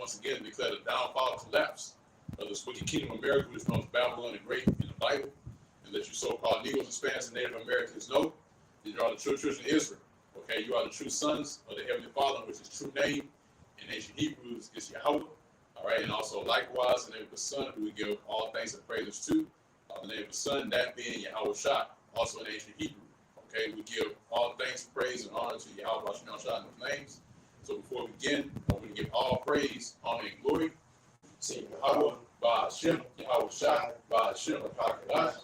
once again declare the downfall and collapse of this wicked kingdom of America, which is known as Babylon the Great in the Bible, and let you so-called Negroes, Hispanics, and Native Americans know that you are the true children of Israel. Okay, you are the true sons of the Heavenly Father, which his true name in ancient Hebrews is Yahweh. All right, and also likewise the name of the Son, who we give all thanks and praises to. The name of the Son, that being Yahweh Shai, also in ancient Hebrew. Okay, we give all thanks, praise, and honor to Yahweh Shai in those names. So before we begin, we give all praise, honor, and glory to Yahweh, Ba'ashem, Yahweh Shai, Ba'ashem, Ba'akadash.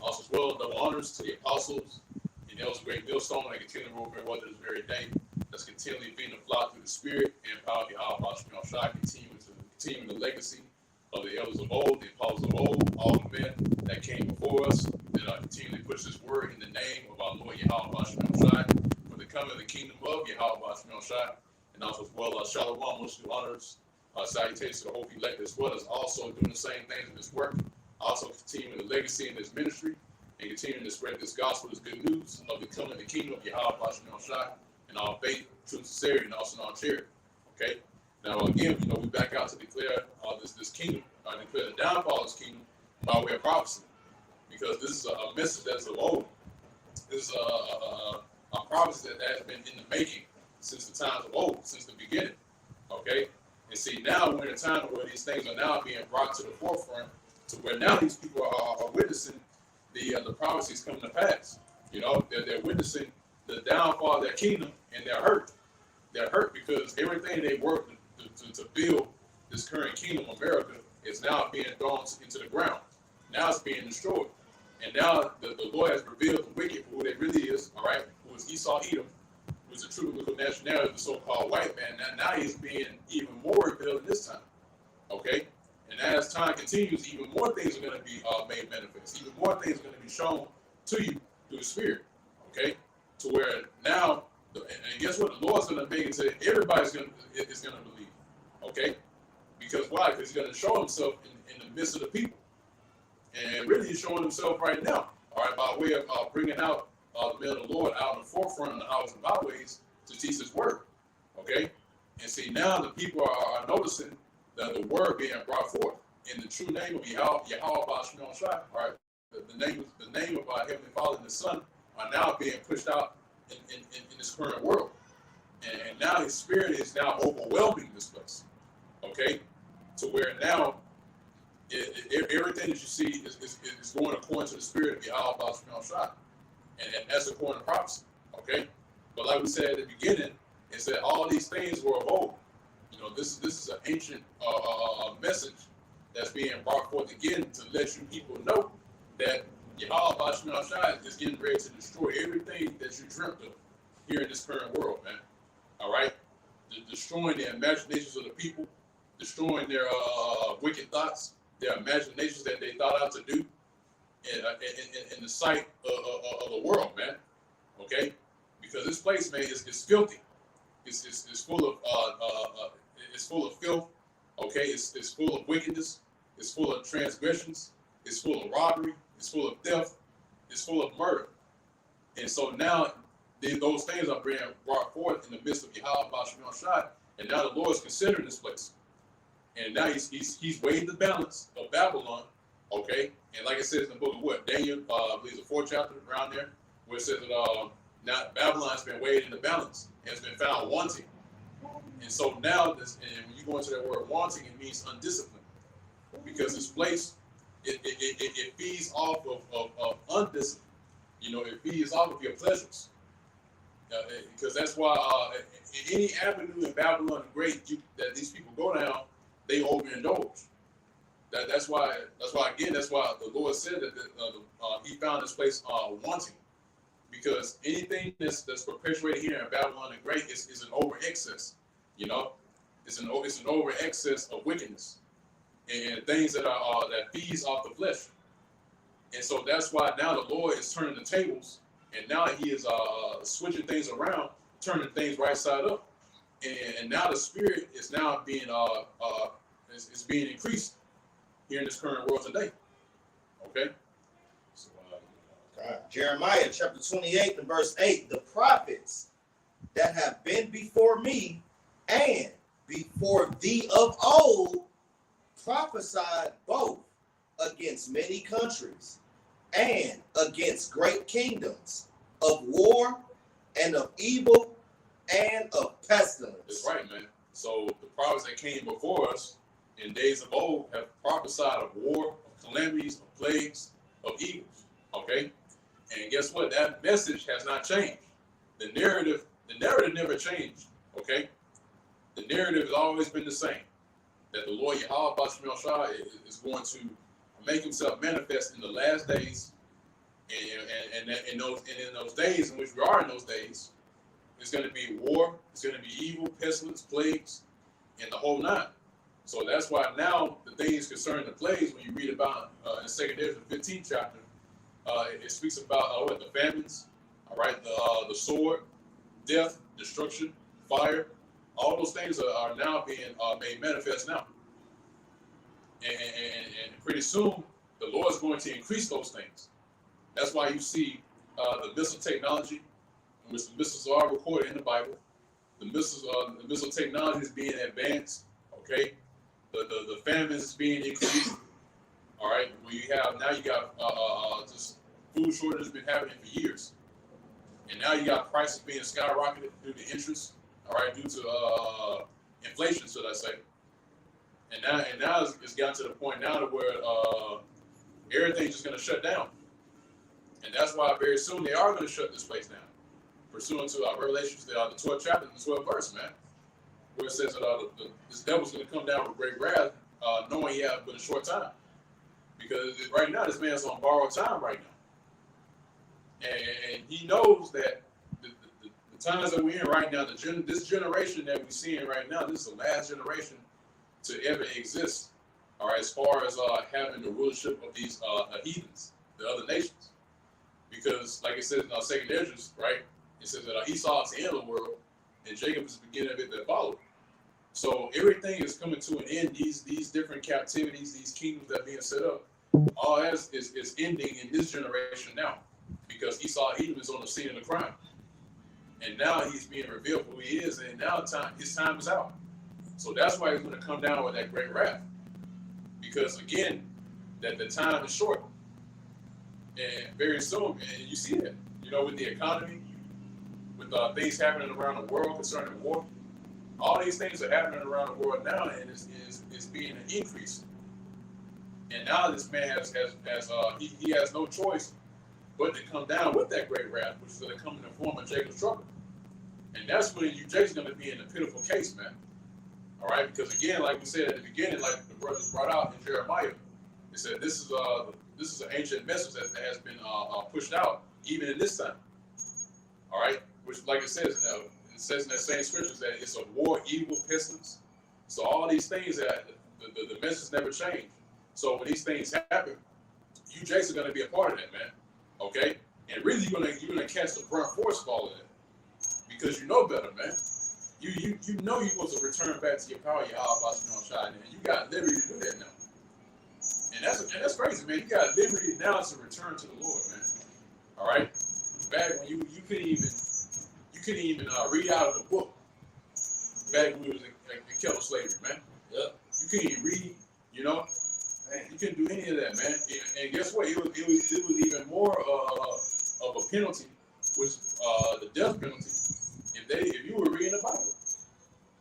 Also as well, double honors to the apostles and the great millstone that continue to rule very well to this very day. That's continually feeding the flock through the Spirit and power of Yahweh Shai, continuing the legacy of the elders of old, the apostles of old, all the men that came before us, that continually push this word in the name of our Lord Yahweh Shai, for the coming of the kingdom of Yahweh Shai, and also as well, Shalom, most honors, salutations to the whole elect, as well as also doing the same things in this work, also continuing the legacy in this ministry, and continuing to spread this gospel, this good news of the coming of the kingdom of Yahweh Shai, and our faith, truth, sincerity, and also in our charity. Okay? Now, again, we back out to declare this kingdom, declare the downfall of this kingdom by way of prophecy, because this is a message that's of old. This is a prophecy that has been in the making since the times of old, since the beginning. Okay? And see, now we're in a time where these things are now being brought to the forefront, to where now these people are witnessing the prophecies coming to pass. They're witnessing the downfall of their kingdom, and they're hurt. They're hurt because everything they worked to build this current kingdom of America is now being thrown into the ground. Now it's being destroyed. And now the Lord has revealed the wicked for who they really is, all right, who is Esau Edom, who is the true biblical nationality of the so-called white man. Now he's being even more revealed in this time, okay? And as time continues, even more things are going to be made manifest. Even more things are going to be shown to you through the Spirit, okay? To where now, and guess what? The Lord's going to make it so everybody's going to believe, okay? Because why? Because he's going to show himself in the midst of the people. And really, he's showing himself right now, all right, by way of bringing out the men of the Lord out in the forefront of the highways and byways to teach his word, okay? And see, now the people are noticing the word being brought forth in the true name of Yahweh Shai, all right? The name of our Heavenly Father and the Son are now being pushed out in this current world. And now his spirit is now overwhelming this place, okay? To where now everything that you see is going according to the spirit of Yahweh Shai. And that's according to prophecy, okay? But like we said at the beginning, is that all these things were of old. This is an ancient message that's being brought forth again to let you people know that Yahweh Shai is getting ready to destroy everything that you dreamt of here in this current world, man. All right? Destroying the imaginations of the people, destroying their wicked thoughts, their imaginations that they thought out to do in the sight of the world, man. Okay? Because this place, man, is filthy. It's full of it's full of filth. Okay? It's full of wickedness. It's full of transgressions. It's full of robbery. It's full of theft. It's full of murder. And so now those things are being brought forth in the midst of Yahweh Shai, and now the Lord is considering this place. And now he's weighed the balance of Babylon, okay? And like it says in the book of what? Daniel, I believe the 4th chapter, around there, where it says that now Babylon's been weighed in the balance and it's been found wanting. And so now, and when you go into that word wanting, it means undisciplined. Because this place, it feeds off of undiscipline. It feeds off of your pleasures. Because that's why any avenue in Babylon the Great that these people go down, they overindulge. That's why the Lord said that he found this place wanting. Because anything that's perpetuated here in Babylon the Great is an over excess. It's an over excess of wickedness and things that feeds off the flesh. And so that's why now the Lord is turning the tables, and now he is switching things around, turning things right side up. And now the spirit is now being is being increased here in this current world today. Okay. So, Jeremiah chapter 28 and verse 8: the prophets that have been before me and before thee of old prophesied both against many countries and against great kingdoms of war and of evil and of pestilence. That's right, man. So the prophets that came before us in days of old have prophesied of war, of calamities, of plagues, of evils. Okay? And guess what? That message has not changed. The narrative never changed. Okay? The narrative has always been the same. That the Lord Yahweh Bashmel Shah is going to make himself manifest in the last days. And in those days in which we are in those days, it's going to be war, it's going to be evil, pestilence, plagues, and the whole nine. So that's why now the things concerning the plagues, when you read about in 2 Ezra, the 15th chapter, it speaks about the famines, all right, the sword, death, destruction, fire. All those things are now being made manifest now. And pretty soon, the Lord is going to increase those things. That's why you see the missile technology, in which the missiles are recorded in the Bible. The missile technology is being advanced. Okay, the famines is being increased. All right, you got just food shortage has been happening for years, and now you got prices being skyrocketed due to interest. All right, due to inflation, should I say? And now it's gotten to the point now to where everything's just going to shut down, and that's why very soon they are going to shut this place down, pursuant to Revelations, the 12th chapter, and the 12th verse, man, where it says that this devil's going to come down with great wrath, knowing he has but a short time, because right now this man's on borrowed time right now, and he knows that the times that we're in right now, this generation that we're seeing right now, this is the last generation to ever exist, all right, as far as having the rulership of these heathens, the other nations. Because, like it says in 2 Ezra, right, it says that Esau is the end of the world, and Jacob is the beginning of it that followed. So everything is coming to an end. These different captivities, these kingdoms that are being set up, all that is ending in this generation now. Because Esau Edom is on the scene of the crime. And now he's being revealed who he is, and now his time is out. So that's why he's going to come down with that great wrath. Because again, that the time is short. And very soon, and you see that, with the economy, with things happening around the world concerning war, all these things are happening around the world now, and it's being an increase. And now this man he has no choice but to come down with that great wrath, which is going to come in the form of Jacob's trouble. And that's when Jacob's going to be in a pitiful case, man. All right, because again, like we said at the beginning, like the brothers brought out in Jeremiah, they said this is an ancient message that has been pushed out even in this time. All right, which, like it says in that same scriptures that it's a war, evil, pestilence. So all these things that the message never changed. So when these things happen, you Jason are going to be a part of that, man. Okay, and really you're gonna catch the brunt force of all of that because you know better, man. You know you're supposed to return back to your power, your Shine, and you got liberty to do that now. And that's crazy, man. You got liberty now to return to the Lord, man. All right. Back when you couldn't even read out of the book. Back when we was in cattle slavery, man. Yep. You couldn't even read, Man, you couldn't do any of that, man. And guess what? It was even more of a penalty, which the death penalty, if you were reading the Bible.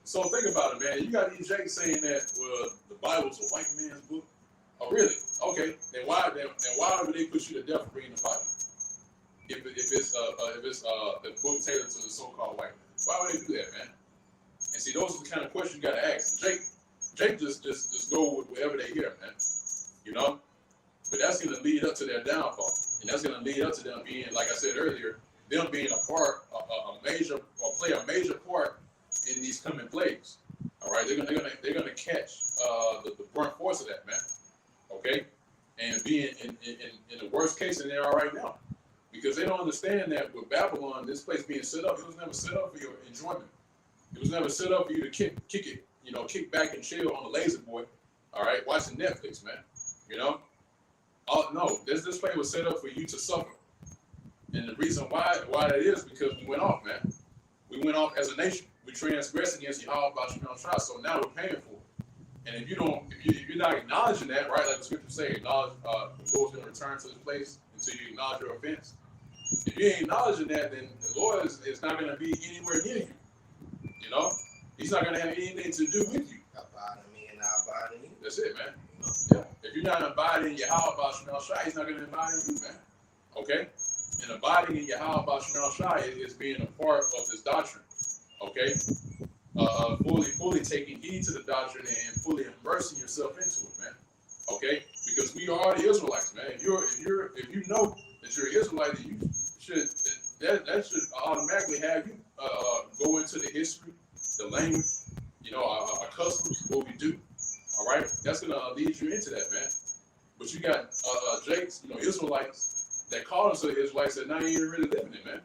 So think about it, man. You got these Jakes saying that the Bible's a white man's book. Oh, really? Okay. Then why would they put you to death for reading the Bible? If it's a book tailored to the so-called white man, why would they do that, man? And see, those are the kind of questions you got to ask. Jake just go with whatever they hear, man. But that's going to lead up to their downfall, and that's going to lead up to them being, like I said earlier, them being play a major part in these coming plagues. All right, they're gonna catch the brunt force of that, man. Okay, and being in the worst case than they are right now, because they don't understand that with Babylon, this place being set up, it was never set up for your enjoyment. It was never set up for you to kick it, kick back and chill on the lazy boy. All right, watching Netflix, man. Oh no, this place was set up for you to suffer. And the reason why that is because we went off, man. We went off as a nation. we transgress against Yahweh Bashar Shah, so now we're paying for it. And if you're not acknowledging that, right, like the scripture say, acknowledge the Lord's going to return to this place until you acknowledge your offense. If you ain't acknowledging that, then the Lord is not going to be anywhere near you. You know, He's not going to have anything to do with you. Abide in me and I abide in you. That's it, man. Yeah. If you're not abiding in Yahweh Bashar Shah, He's not going to abide in you, man. Okay? And abiding in Yahweh Bashar Shah is being a part of this doctrine. Okay? Fully taking heed to the doctrine and fully immersing yourself into it, man. Okay? Because we are the Israelites, man. If you know that you're an Israelite, then you should that should automatically have you go into the history, the language, you know, our customs, what we do. All right, that's gonna lead you into that, man. But you got Jakes, you know, Israelites that call themselves Israelites that not even really living it, man.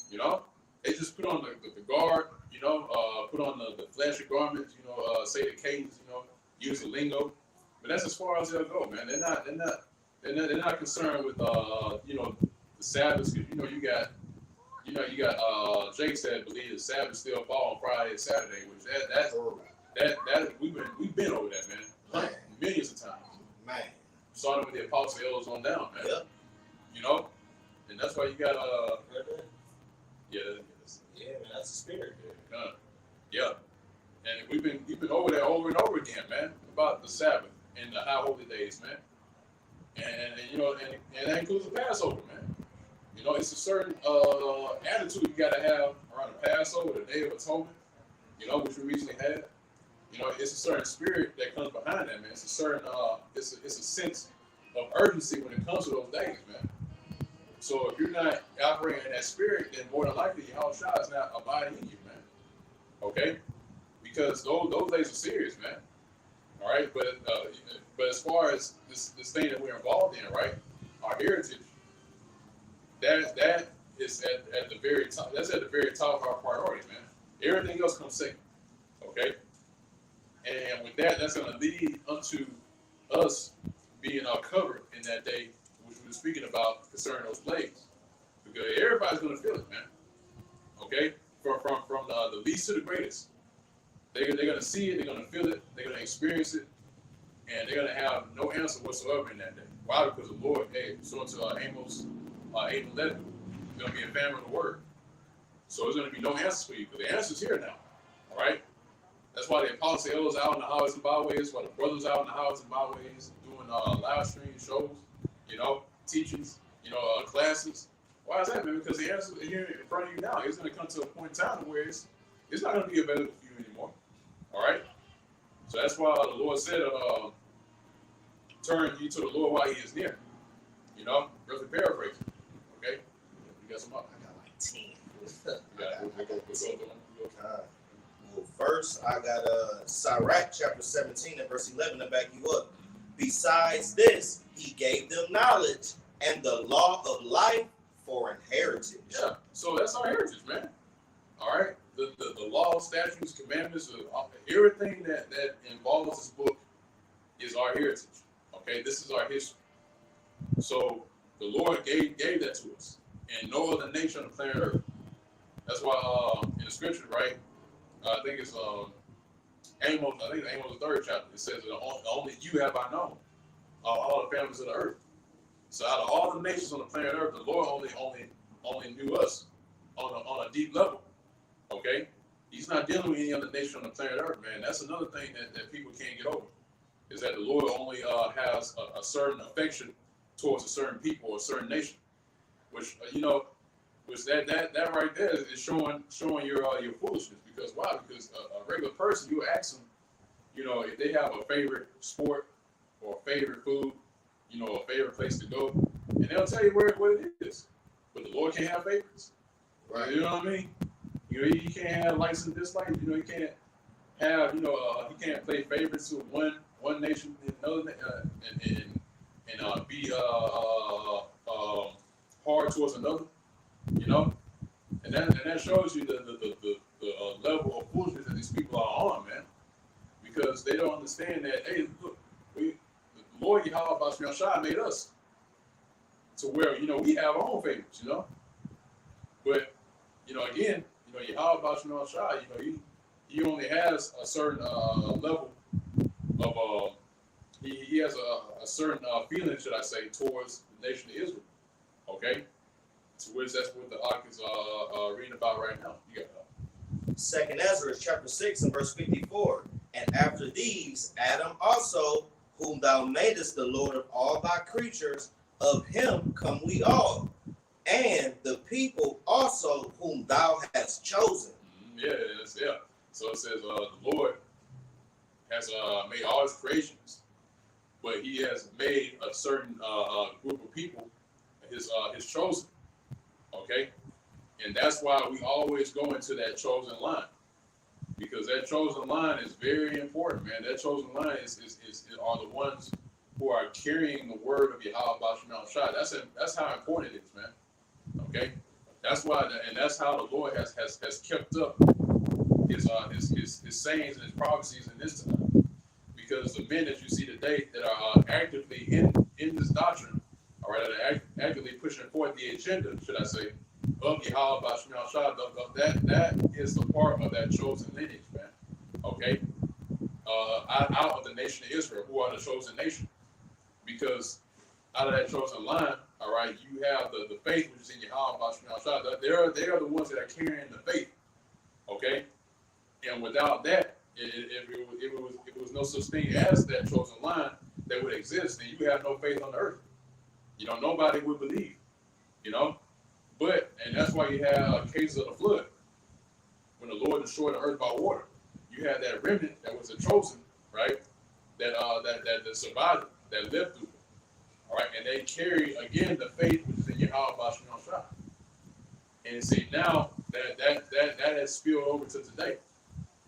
You know, they just put on the guard, you know, put on the flashy garments, you know, say the cadence, you know, use the lingo. But that's as far as they'll go, man. They're not concerned with you know, the Sabbath. You know, you got Jakes that believe the Sabbath still fall on Friday and Saturday, which that we've been over that, man. Millions of times. Man. Starting with the Apostle Elders on down, man. Yep. You know? And that's why you got yeah, man, that's the spirit. Yeah. And we've been over that over and over again, man, about the Sabbath and the high holy days, man. And you know, and that includes the Passover, man. You know, it's a certain attitude you gotta have around the Passover, the Day of Atonement, you know, which we recently had. You know, it's a certain spirit that comes behind that, man. It's a certain it's a sense of urgency when it comes to those days, man. So if you're not operating in that spirit, then more than likely Yahweh Shah is not abiding in you, man. Okay? Because those days are serious, man. All right? But as far as this thing that we're involved in, right? Our heritage, that is at the very top. That's at the very top of our priority, man. Everything else comes second. Okay? And with that, that's going to lead unto us being covered in that day, which we were speaking about concerning those plagues. Because everybody's going to feel it, man. Okay? From the least to the greatest. They're going to see it, they're going to feel it, they're going to experience it, and they're going to have no answer whatsoever in that day. Why? Because the Lord, so to Amos 8:11, there's going to be a famine of the word. So there's going to be no answers for you, because the answer's here now. All right? That's why the Apostle Elders out in the highways and byways, why the brothers out in the highways and byways doing live stream shows, you know, teachings, you know, classes. Why is that, man? Because the answer is here in front of you now. It's going to come to a point in time where it's not going to be available for you anymore. All right? So that's why the Lord said, turn ye to the Lord while he is near. You know, roughly paraphrase. Okay? You got some up? I got like 10. What's up, Well, first, I got Sirach chapter 17 and verse 11 to back you up. Besides this, he gave them knowledge and the law of life for an heritage. Yeah, so that's our heritage, man. All right? The law, statutes, commandments, everything that involves this book is our heritage. Okay? This is our history. So the Lord gave that to us. And no other nation on the planet Earth. That's why in the scripture, right? I think it's Amos. I think it's Amos the 3rd chapter. It says that only you have I known all the families of the earth. So out of all the nations on the planet Earth, the Lord only knew us on a deep level. Okay, He's not dealing with any other nation on the planet Earth, man. That's another thing that people can't get over, is that the Lord only has a certain affection towards a certain people or a certain nation, which you know. Was that right there is showing your foolishness. Because why? Because a regular person, you ask them, you know, if they have a favorite sport or a favorite food, you know, a favorite place to go, and they'll tell you what it is. But the Lord can't have favorites. Right. You know what I mean? You know, you can't have likes and dislikes. You know, you can't have, you know, you can't play favorites to one nation and another, and be hard towards another. You know, and that shows you the level of foolishness that these people are on, man, because they don't understand that. Hey, look, the Lord Yahweh Bashar Shah made us to where, you know, we have our own favorites, you know. But you know, again, Yahweh Shai, he only has a certain level of he has a certain feeling, should I say, towards the nation of Israel. Okay, to which that's what the Ark is reading about right now. You got that. Second Ezra chapter 6 and verse 54. And after these, Adam also, whom thou madest the Lord of all thy creatures, of him come we all, and the people also whom thou hast chosen. Yeah. So it says the Lord has made all his creations, but he has made a certain group of people his chosen. Okay, and that's why we always go into that chosen line, because that chosen line is very important, man. That chosen line are the ones who are carrying the word of Yahweh Bashim Shai. That's how important it is, man. Okay, that's why, and that's how the Lord has kept up his sayings and his prophecies in this time. Because the men that you see today that are actively in this doctrine, all right, that are actively pushing forth the agenda, should I say, of Yahweh Bashim Shai, that is the part of that chosen lineage, man. Okay, out of the nation of Israel, who are the chosen nation, because out of that chosen line, all right, you have the faith which is in Yahweh Bashim Shai. They are the ones that are carrying the faith. Okay, and without that, if it was no such thing as that chosen line that would exist, then you have no faith on the earth. Nobody would believe. And that's why you have cases of the flood, when the Lord destroyed the earth by water. You had that remnant that was the chosen, right? That survived, that lived through it. All right, and they carry again the faith which is in Yahweh Bashim Shai. And see, now that has spilled over to today,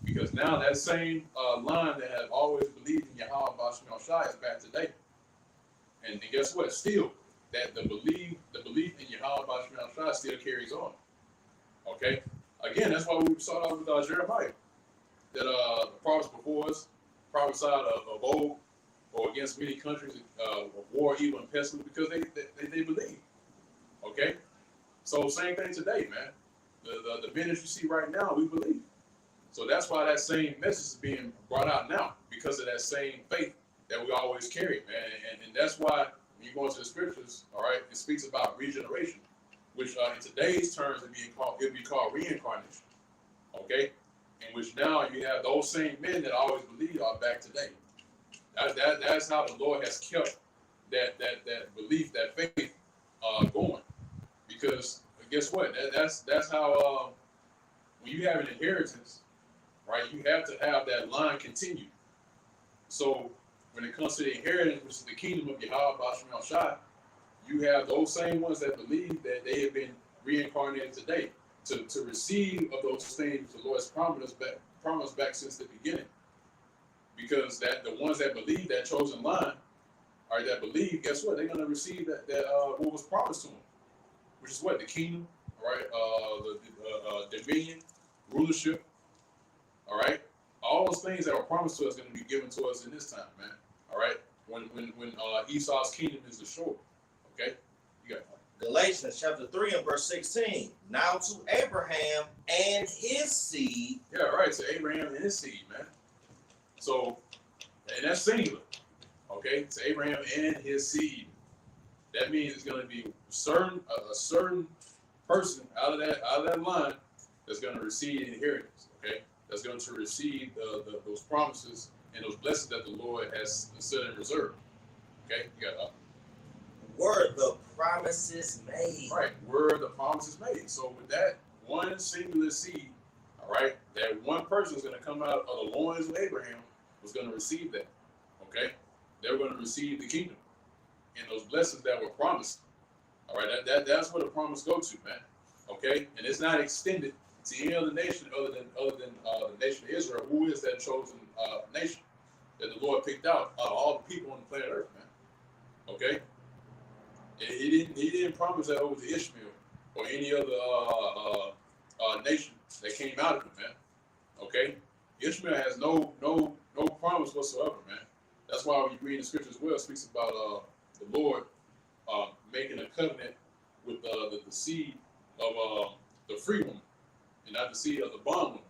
because now that same line that has always believed in Yahweh Bashim Shai is back today. And guess what? Still, that the belief in Yahweh Bashim Shai still carries on. Okay. Again, that's why we started off with Jeremiah, that the prophets before us prophesied of old or against many countries of war, evil, and pestilence, because they believe. Okay. So same thing today, man. The men that you see right now, we believe. So that's why that same message is being brought out now, because of that same faith that we always carry, man. And that's why when you go into the scriptures, all right, it speaks about regeneration, which in today's terms it'd be called reincarnation. Okay? In which now you have those same men that always believe are back today. That's how the Lord has kept that belief, that faith going. Because guess what? That's how when you have an inheritance, right? You have to have that line continue. So when it comes to the inheritance, which is the kingdom of Yahweh Bashim Shai, you have those same ones that believe that they have been reincarnated today to receive of those things the Lord has promised back since the beginning. Because that the ones that believe that chosen line, or that believe, guess what? They're going to receive that what was promised to them, which is what? The kingdom, right? The dominion, rulership, all right? All those things that were promised to us are going to be given to us in this time, man. All right? When Esau's kingdom is destroyed, okay? You got it. Galatians chapter 3 and verse 16. Now to Abraham and his seed. Yeah, right. To Abraham and his seed, man. So, and that's singular, okay? To Abraham and his seed. That means it's going to be a certain person out of that line that's going to receive inheritance, okay? That's going to receive those promises and those blessings that the Lord has set in reserve. Okay, you got Were the promises made? Right, were the promises made? So with that one singular seed, all right, that one person is going to come out of the loins of Abraham was going to receive that. Okay, they're going to receive the kingdom and those blessings that were promised. All right, that's where the promise go to, man. Okay, and it's not extended to any other nation other than the nation of Israel, who is that chosen nation that the Lord picked out of all the people on the planet Earth, man. Okay, and he didn't promise that over to Ishmael or any other nation that came out of him, man. Okay, Ishmael has no promise whatsoever, man. That's why when you read the scripture as well, it speaks about the Lord making a covenant with the seed of the free woman and not the seed of the bondwoman.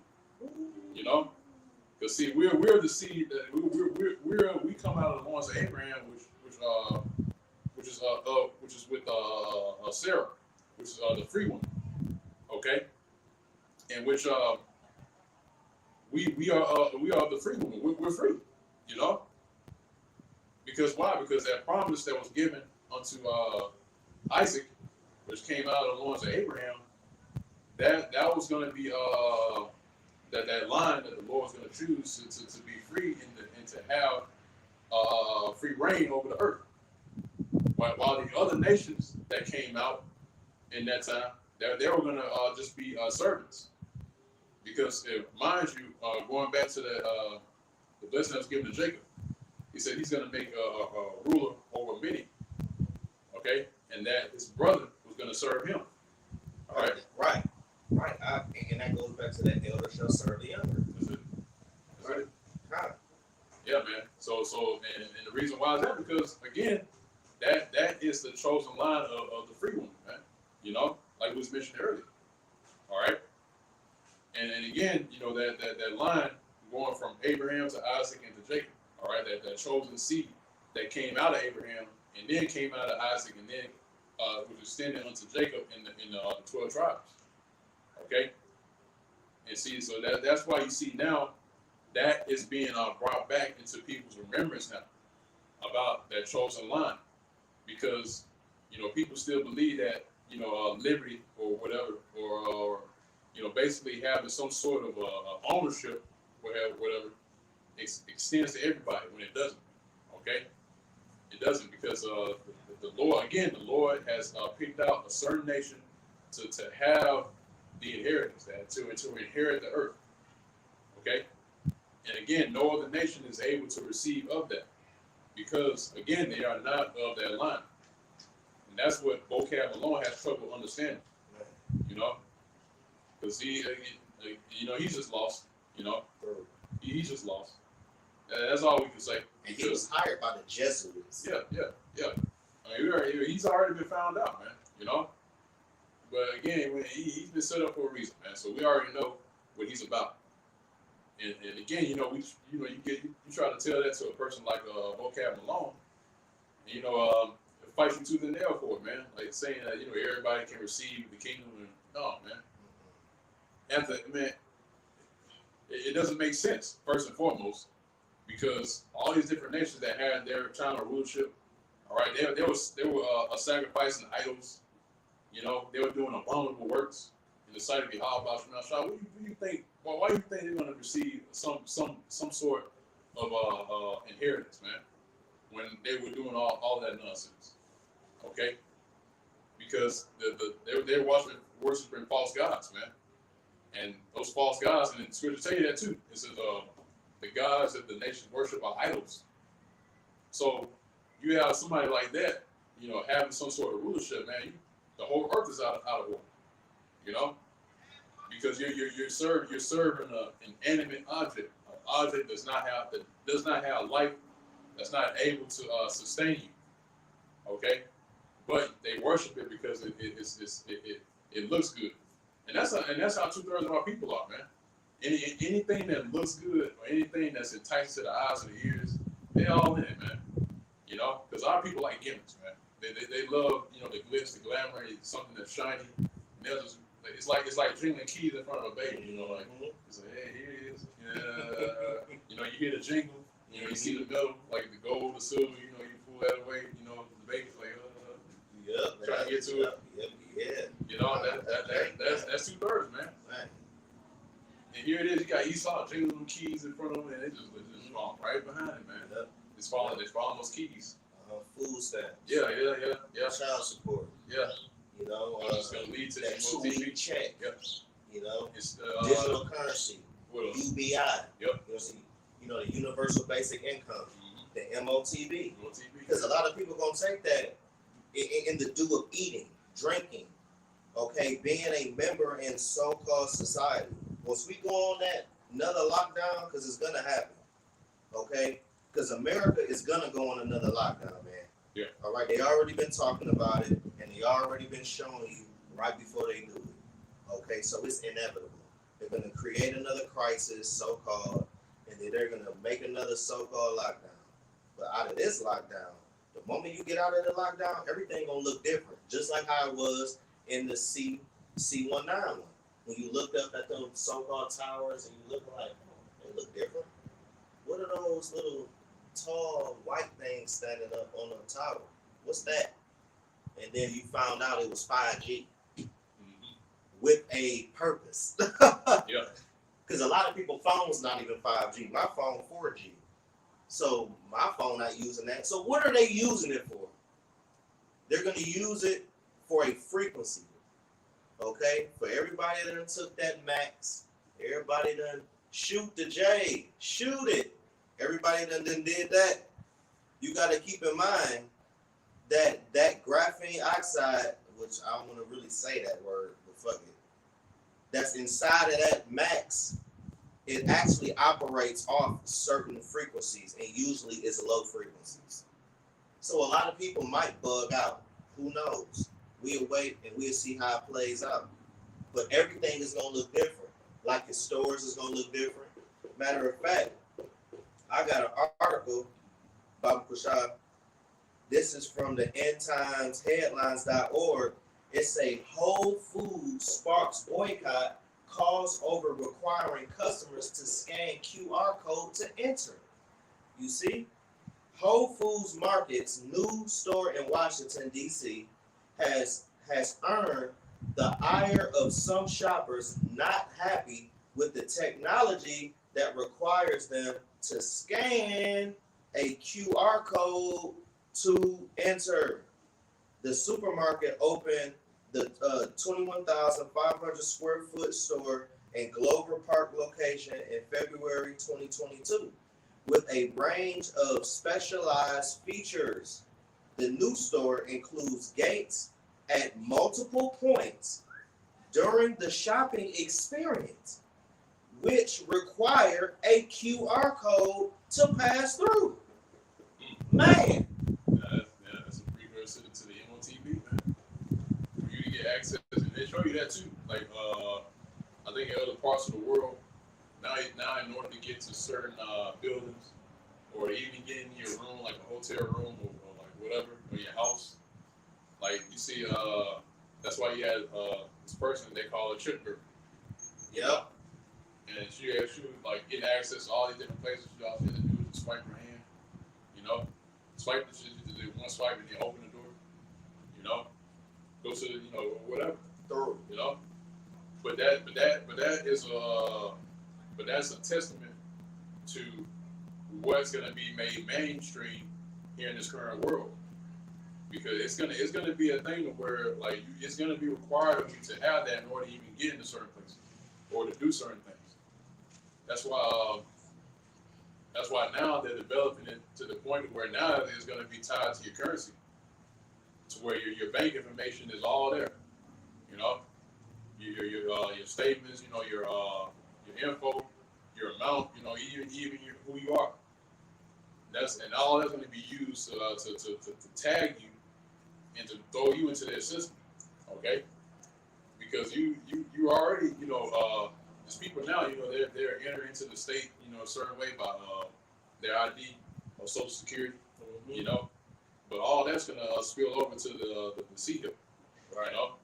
You know, because see, we're the seed that we come out of the loins of Abraham, which is with Sarah, which is the free woman. Okay, and which we are the free woman. We're free. You know, because why? Because that promise that was given unto Isaac, which came out of the loins of Abraham, that was going to be that line that the Lord was going to choose to be free and to have free reign over the earth. While the other nations that came out in that time, they were going to just be servants. Because mind you, going back to the blessing that was given to Jacob, he said he's going to make a ruler over many. Okay, and that his brother was going to serve him. All right. Right. And that goes back to that elder shall serve the younger. That's it. Right. Right. Yeah, man. So, and the reason why is that because again, that is the chosen line of the free woman, man. You know, like we was mentioned earlier. All right. And again, you know that line going from Abraham to Isaac and to Jacob. All right, that chosen seed that came out of Abraham and then came out of Isaac and then was extended unto Jacob in the 12 tribes. Okay, and see, so that's why you see now that is being brought back into people's remembrance now about that chosen line, because you know people still believe that liberty or whatever or basically having some sort of ownership whatever extends to everybody when it doesn't. Okay, it doesn't because the Lord has picked out a certain nation to have the inheritance, to inherit the earth. Okay, and again, no other nation is able to receive of that because again they are not of that line, and that's what vocab alone has trouble understanding. You know, because he's just lost. You know, he's just lost. That's all we can say. And he was hired by the Jesuits. Yeah. I mean, he's already been found out, man. You know, but again, he's been set up for a reason, man. So we already know what he's about. And again, you try to tell that to a person like Vocab Malone, and, it fights you tooth and nail for it, man. Like saying that everybody can receive the kingdom, and no, man. It doesn't make sense first and foremost. Because all these different nations that had their time of rulership, all right, they were sacrificing idols. You know, they were doing abominable works in the sight of Yahweh. What do you think? Well, why do you think they're going to receive some sort of inheritance, man? When they were doing all that nonsense, okay? Because they're worshiping false gods, man, and those false gods, and the scripture tell you that too. It says the gods that the nations worship are idols. So you have somebody like that, having some sort of rulership, man. The whole earth is out of order, because you're serving an inanimate object, an object that does not have life, that's not able to sustain you. Okay, but they worship it because it looks good, and that's how 2/3 of our people are, man. Anything that looks good or anything that's enticing to the eyes and the ears, they all in it, man. Because our people like gimmicks, man. They love, the glitz, the glamour, something that's shiny. And it's like drinking keys in front of a baby, it's like, hey, here it is. You hear the jingle, you see the metal, like the gold, the silver, you pull that away, the baby's like, trying to get to it. That's 2/3, man. Right. And here it is, you got Esau jingling them keys in front of him, and it just fall right behind it, man. Yep. It's falling those keys. Food stamps. Yeah. Child support. Yeah. It's going to lead to that TV check. Yep. It's digital currency. What else? UBI. Yep. The universal basic income. The MOTB. MOTB. Because a lot of people gonna take that in the do of eating, drinking, okay, being a member in so-called society. Once we go on that another lockdown, because it's gonna happen, okay? Because America is gonna go on another lockdown, man. Yeah. All right. They already been talking about it, and they already been showing you right before they do it. Okay, so it's inevitable. They're going to create another crisis, so-called, and then they're going to make another so-called lockdown. But out of this lockdown, the moment you get out of the lockdown, everything going to look different. Just like how it was in the C191. When you looked up at those so-called towers and you look like, oh, they look different. What are those little tall white things standing up on the tower? What's that? And then you found out it was 5G with a purpose. Yeah. Because a lot of people's phones not even 5G. My phone 4G. So my phone not using that. So what are they using it for? They're going to use it for a frequency. Okay? For everybody that done took that max, everybody done shoot the J. Shoot it. Everybody done did that. You got to keep in mind that graphene oxide, which I don't want to really say that word, but fuck it, that's inside of that max, it actually operates off certain frequencies and usually is low frequencies. So a lot of people might bug out. Who knows? We'll wait and we'll see how it plays out. But everything is going to look different. Like your stores is going to look different. Matter of fact, I got an article, Baba Kushab. This is from the endtimesheadlines.org. It's a Whole Foods sparks boycott, calls over requiring customers to scan QR code to enter. You see, Whole Foods Market's new store in Washington, D.C. has earned the ire of some shoppers not happy with the technology that requires them to scan a QR code to enter. The supermarket opened the 21,500 square foot store in Glover Park location in February 2022 with a range of specialized features. The new store includes gates at multiple points during the shopping experience, which require a QR code to pass through. Man. That's a precursor to the MOTB, man. For you to get access, and they show you that too. Like, I think in other parts of the world, now in order to get to certain buildings, or even get in your room, like a hotel room or like whatever, or your house, like you see, that's why you had this person they call a chipper. Yep. And she like getting access to all these different places. You all you have to do is just swipe your hand, you know, swipe the shit, you do one swipe and then open the door, you know, go to the, you know, whatever, you know. But that's a testament to what's gonna be made mainstream here in this current world. Because it's gonna be a thing where like it's gonna be required of you to have that in order to even get into certain places or to do certain things. That's why now they're developing it to the point where now it's going to be tied to your currency, to where your bank information is all there. You know, your statements, you know, your info, your amount, you know, even who you are. And all that's going to be used to tag you and to throw you into their system. Okay, because you already, you know, there's people now, you know, they're entering into the state, you know, a certain way by their ID or Social Security, you know, but all that's gonna spill over to the C hill, right? You know,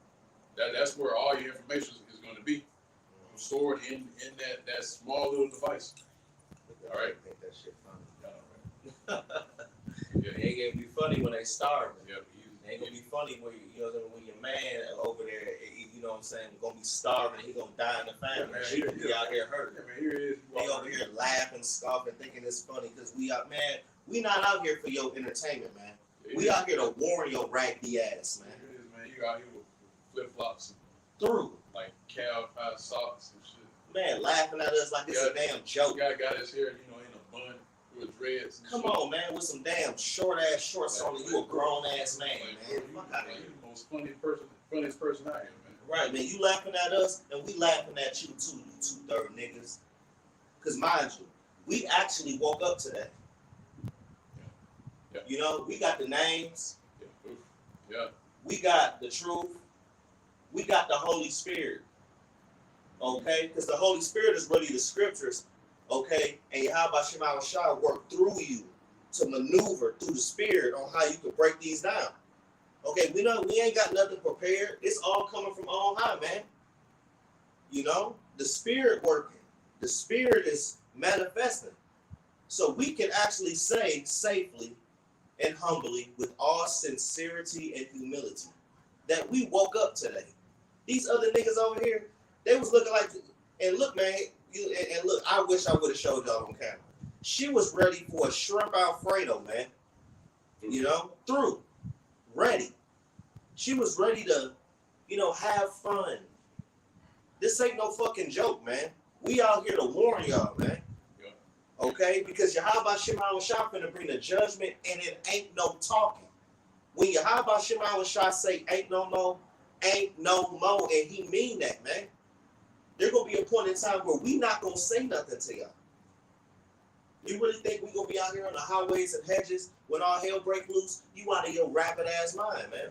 that's where all your information is going to be stored in that small little device. All right. I think that shit funny. Yeah. It ain't gonna be funny when they starving. Yeah. It ain't gonna be funny when when your man over there, you know what I'm saying, gonna be starving and he gonna die in the famine. Yeah, man, He out here hurt. Yeah, man, here it is. He over here laughing, scoffing, thinking it's funny because we not out here for your entertainment, man. We out here to warn your raggedy ass, man. It is, man. You out here with flip flops Through. like cow pie socks and shit. Man, laughing at us like it's a damn joke. Guy got his hair, you know, in a bun with dreads. Come on, man, with some damn short ass shorts on. You a grown ass man, man. Fuck out of here. You the most funniest person out here, man. Right, man. You laughing at us, and we laughing at you too, you 2/3 niggas. Cause mind you, we actually woke up to that. Yeah. You know, we got the names. Yeah. We got the truth. We got the Holy Spirit. Okay, because the Holy Spirit is really the scriptures. Okay, and Yahweh Shema Shah work through you to maneuver through the Spirit on how you can break these down. Okay, we ain't got nothing prepared. It's all coming from on high, man. You know, the Spirit working. The Spirit is manifesting. So we can actually say safely and humbly with all sincerity and humility that we woke up today. These other niggas over here, they was looking like, and look, man, and look, I wish I would have showed y'all on camera. She was ready for a shrimp Alfredo, man. You know, through, ready. She was ready to, have fun. This ain't no fucking joke, man. We out here to warn y'all, man. Okay? Because Yahweh Shema Shah finna bring the judgment, and it ain't no talking. When Yahweh Shema Shah say ain't no more, and he mean that, man. There gonna be a point in time where we not gonna say nothing to y'all. You really think we gonna be out here on the highways and hedges when all hell break loose? You out of your rapid ass mind, man.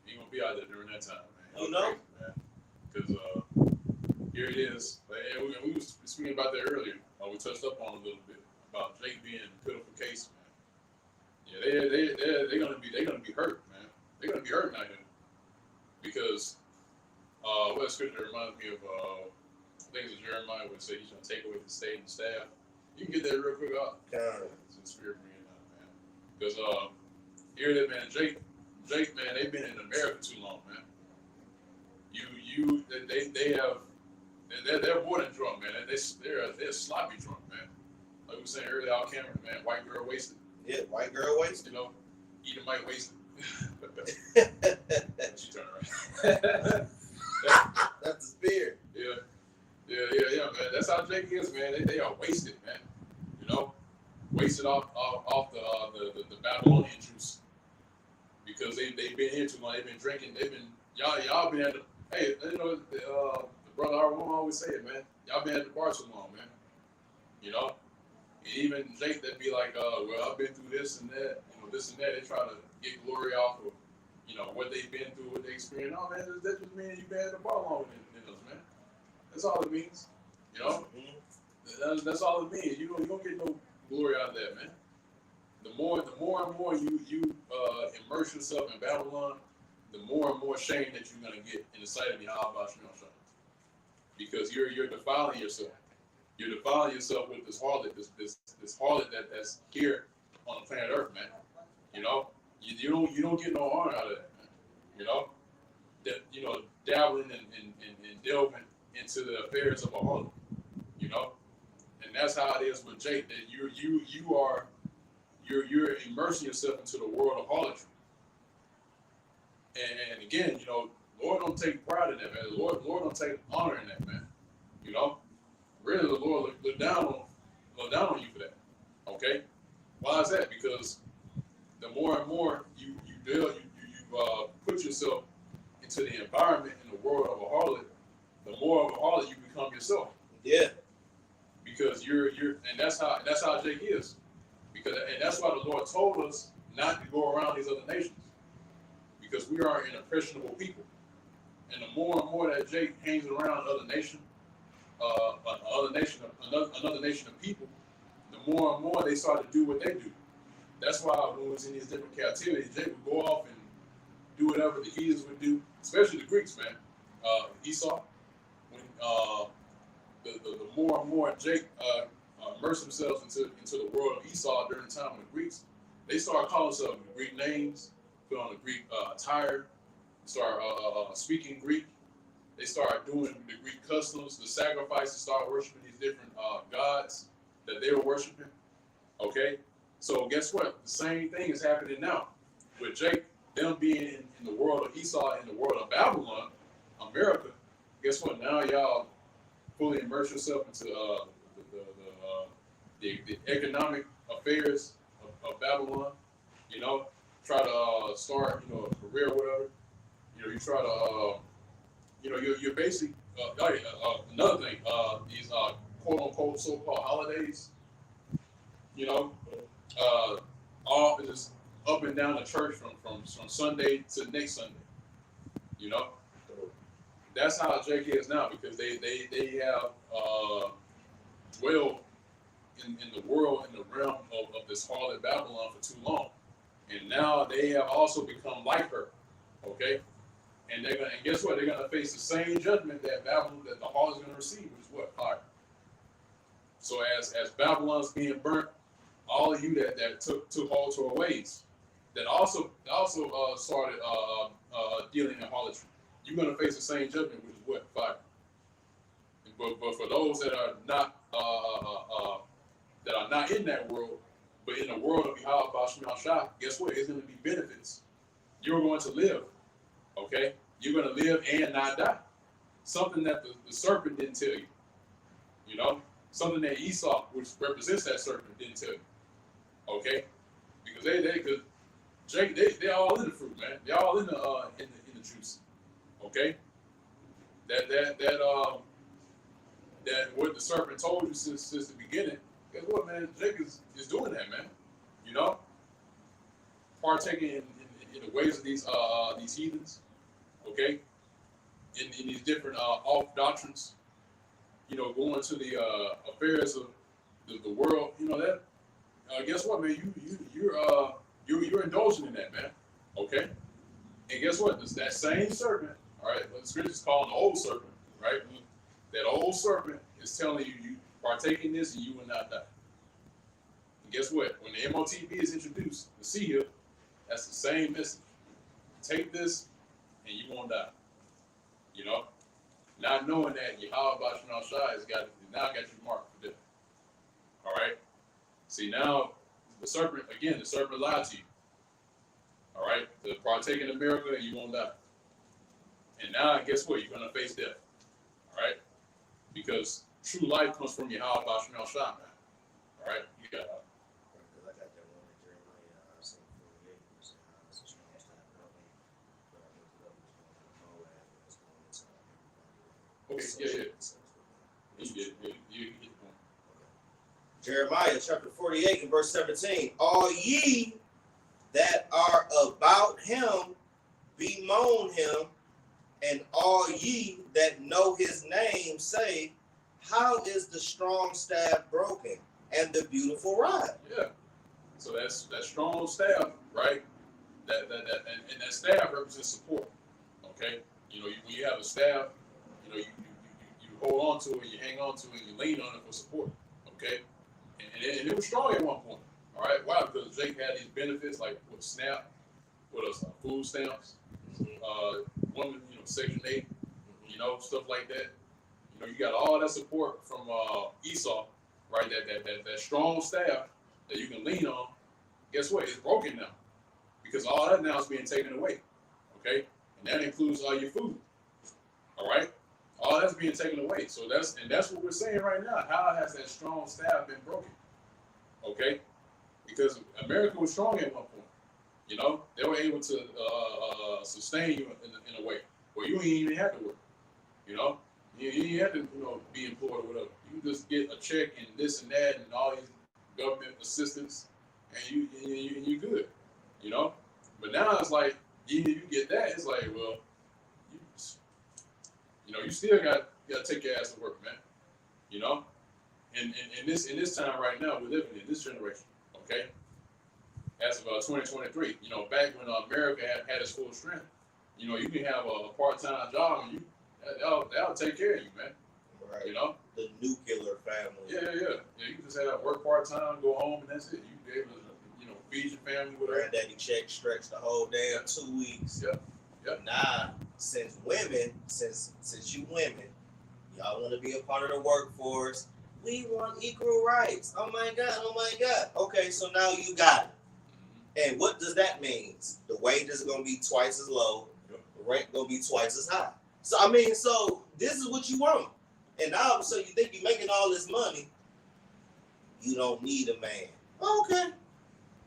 You gonna be out there during that time, man. You know? Because here it is. And we was speaking about that earlier. We touched up on a little bit about Jake being a pitiful case, man. Yeah, they're gonna be hurt, man. They're gonna be hurting out here because what scripture reminds me of things that Jeremiah would say he's gonna take away the state and staff. You can get that real quick out. Some spirit bringing it out, man. Because here it is, man. Jake, man, they've been in America too long, man. They're more than drunk, man. They're sloppy drunk, man. Like we were saying earlier, out camera, man. White girl wasted. Yeah, white girl wasted. You know, Edom might wasted. She turned around. That's the spirit. Yeah, man. That's how Jake is, man. They are wasted, man. You know, wasted off the Babylonian juice because they've been here too long. They've been drinking. Y'all been at the the brother Arwan always say it, man. Y'all been at the bar too long, man. You know, and even Jake that be like, well, I've been through this and that, this and that. They try to get glory off of, what they've been through, what they experienced. No, man, that just means you've been at the bar longer than us, man. That's all it means. You know, that's all it means. You don't get no glory out of that, man. The more and more you immerse yourself in Babylon, the more and more shame that you're gonna get in the sight of Yahweh Shemel, because you're defiling yourself. You're defiling yourself with this harlot, this harlot that's here on the planet Earth, man. You don't get no honor out of that, man. Dabbling and delving into the affairs of a harlot. And that's how it is with Jake. That you're immersing yourself into the world of harlotry. And again, Lord don't take pride in that, man. Lord don't take honor in that, man. Really, the Lord look down on you for that. Okay, why is that? Because the more and more you put yourself into the environment in the world of a harlot, the more of a harlot you become yourself. Yeah. Because and that's how Jake is. And that's why the Lord told us not to go around these other nations. Because we are an impressionable people. And the more and more that Jake hangs around another nation of people, the more and more they start to do what they do. That's why when we was in these different captivities, Jake would go off and do whatever the heathens would do, especially the Greeks, man. Esau, when the more and more Jake immersed themselves into the world of Esau during the time of the Greeks, they started calling themselves Greek names, put on the Greek attire, start speaking Greek. They started doing the Greek customs, the sacrifices, started worshiping these different gods that they were worshiping. Okay? So guess what? The same thing is happening now with Jake, them being in the world of Esau, in the world of Babylon, America. Guess what? Now y'all fully immerse yourself into the economic affairs of Babylon. Try to start a career or whatever. You try to you're basically another thing. These quote unquote so-called holidays. All just up and down the church from Sunday to next Sunday. That's how Jake is now because they have dwelled in the world in the realm of this harlot Babylon for too long, and now they have also become like her. Okay, and guess what? They're gonna face the same judgment that Babylon that the harlot is gonna receive, which is what fire. So as Babylon's being burnt, all of you that took hold to her ways, that also started dealing in harlotry, you're gonna face the same judgment, which is what fire. But for those that are not in that world, but in the world of Yahweh Bashim Shah, guess what? It's gonna be benefits. You're going to live. Okay, you're gonna live and not die. Something that the serpent didn't tell you. You know, something that Esau, which represents that serpent, didn't tell you. Okay, because they're all in the fruit, man. They're all in the juice. Okay, that what the serpent told you since the beginning. Guess what, man? Jake is doing that, man. You know, partaking in the ways of these heathens. Okay, in these different off doctrines. You know, going to the affairs of the world. You know that. Guess what, man? You're indulging in that, man. Okay, and guess what? That same serpent. All right, what the scriptures call the old serpent, right? That old serpent is telling you partake in this and you will not die. And guess what? When the MOTB is introduced, the seal, that's the same message. Take this and you won't die. You know? Not knowing that Yahweh Bashim Shai has got you marked for death. All right? See, now the serpent lied to you. All right? To partake in the miracle and you won't die. And now, guess what? You're going to face death. All right? Because true life comes from Yahweh Bashim Shai, man. All right? You got it. Because I got that one in Jeremiah 7:48, which said, "It's a strong staff broken, but I looked it up, it's going to Moab, and it's going inside everybody." Okay, yeah. You get the point. Jeremiah chapter 48 and verse 17. All ye that are about him, bemoan him, and all ye that know his name say, how is the strong staff broken and the beautiful rod? Yeah. So that's that strong staff, right? And that staff represents support. Okay. You know, when you have a staff, you know, you hold on to it, you hang on to it, you lean on it for support. Okay. And it was strong at one point. All right. Why? Because Jake had these benefits like with SNAP, what else? Food stamps, women, you know, Section 8, you know, stuff like that. You know, you got all that support from Esau, right? That strong staff that you can lean on. Guess what? It's broken now because all that now is being taken away. Okay, and that includes all your food. All right, all that's being taken away. So that's what we're saying right now. How has that strong staff been broken? Okay, because America was strong at one point. You know, they were able to sustain you in a way where you ain't even have to work. You know, you ain't have to be employed or whatever. You just get a check and this and that and all these government assistance, and you good. You know, but now it's like even if you get that, it's like, well, you still got to take your ass to work, man. You know, and in this time right now we're living in this generation. Okay. As of 2023, you know, back when America had its full strength, you know, you can have a part-time job and that'll take care of you, man. Right. You know, the nuclear family. Yeah. You can just have work part-time, go home, and that's it. You can be able to, feed your family with granddaddy check stretch the whole damn 2 weeks. Yeah. Now, since you women, y'all want to be a part of the workforce. We want equal rights. Oh my God. Okay, so now you got it. And what does that mean? The wage is going to be twice as low. The rent going to be twice as high. So, this is what you want. And now all of a sudden you think you're making all this money. You don't need a man. Okay.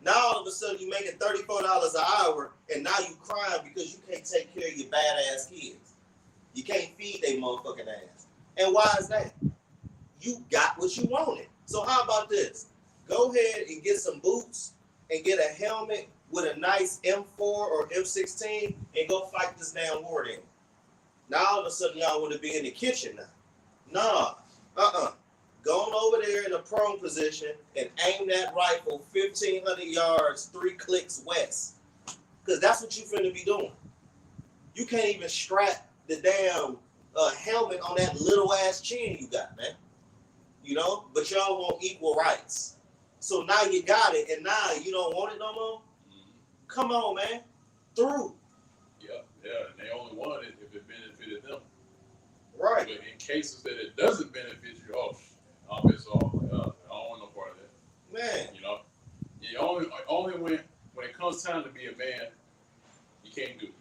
Now all of a sudden you're making $34 an hour and now you crying because you can't take care of your badass kids. You can't feed their motherfucking ass. And why is that? You got what you wanted. So how about this? Go ahead and get some boots and get a helmet with a nice M4 or M16 and go fight this damn war then. Now all of a sudden y'all want to be in the kitchen now. Nah, Go on over there in a prone position and aim that rifle 1,500 yards, 3 clicks west. Because that's what you finna be doing. You can't even strap the damn helmet on that little ass chin you got, man. You know? But y'all want equal rights. So now you got it, and now you don't want it no more? Come on, man. Through. Yeah, and they only want it if it benefited them. Right. But in cases that it doesn't benefit you, I don't want no part of that. Man. You know, only when it comes time to be a man, you can't do it.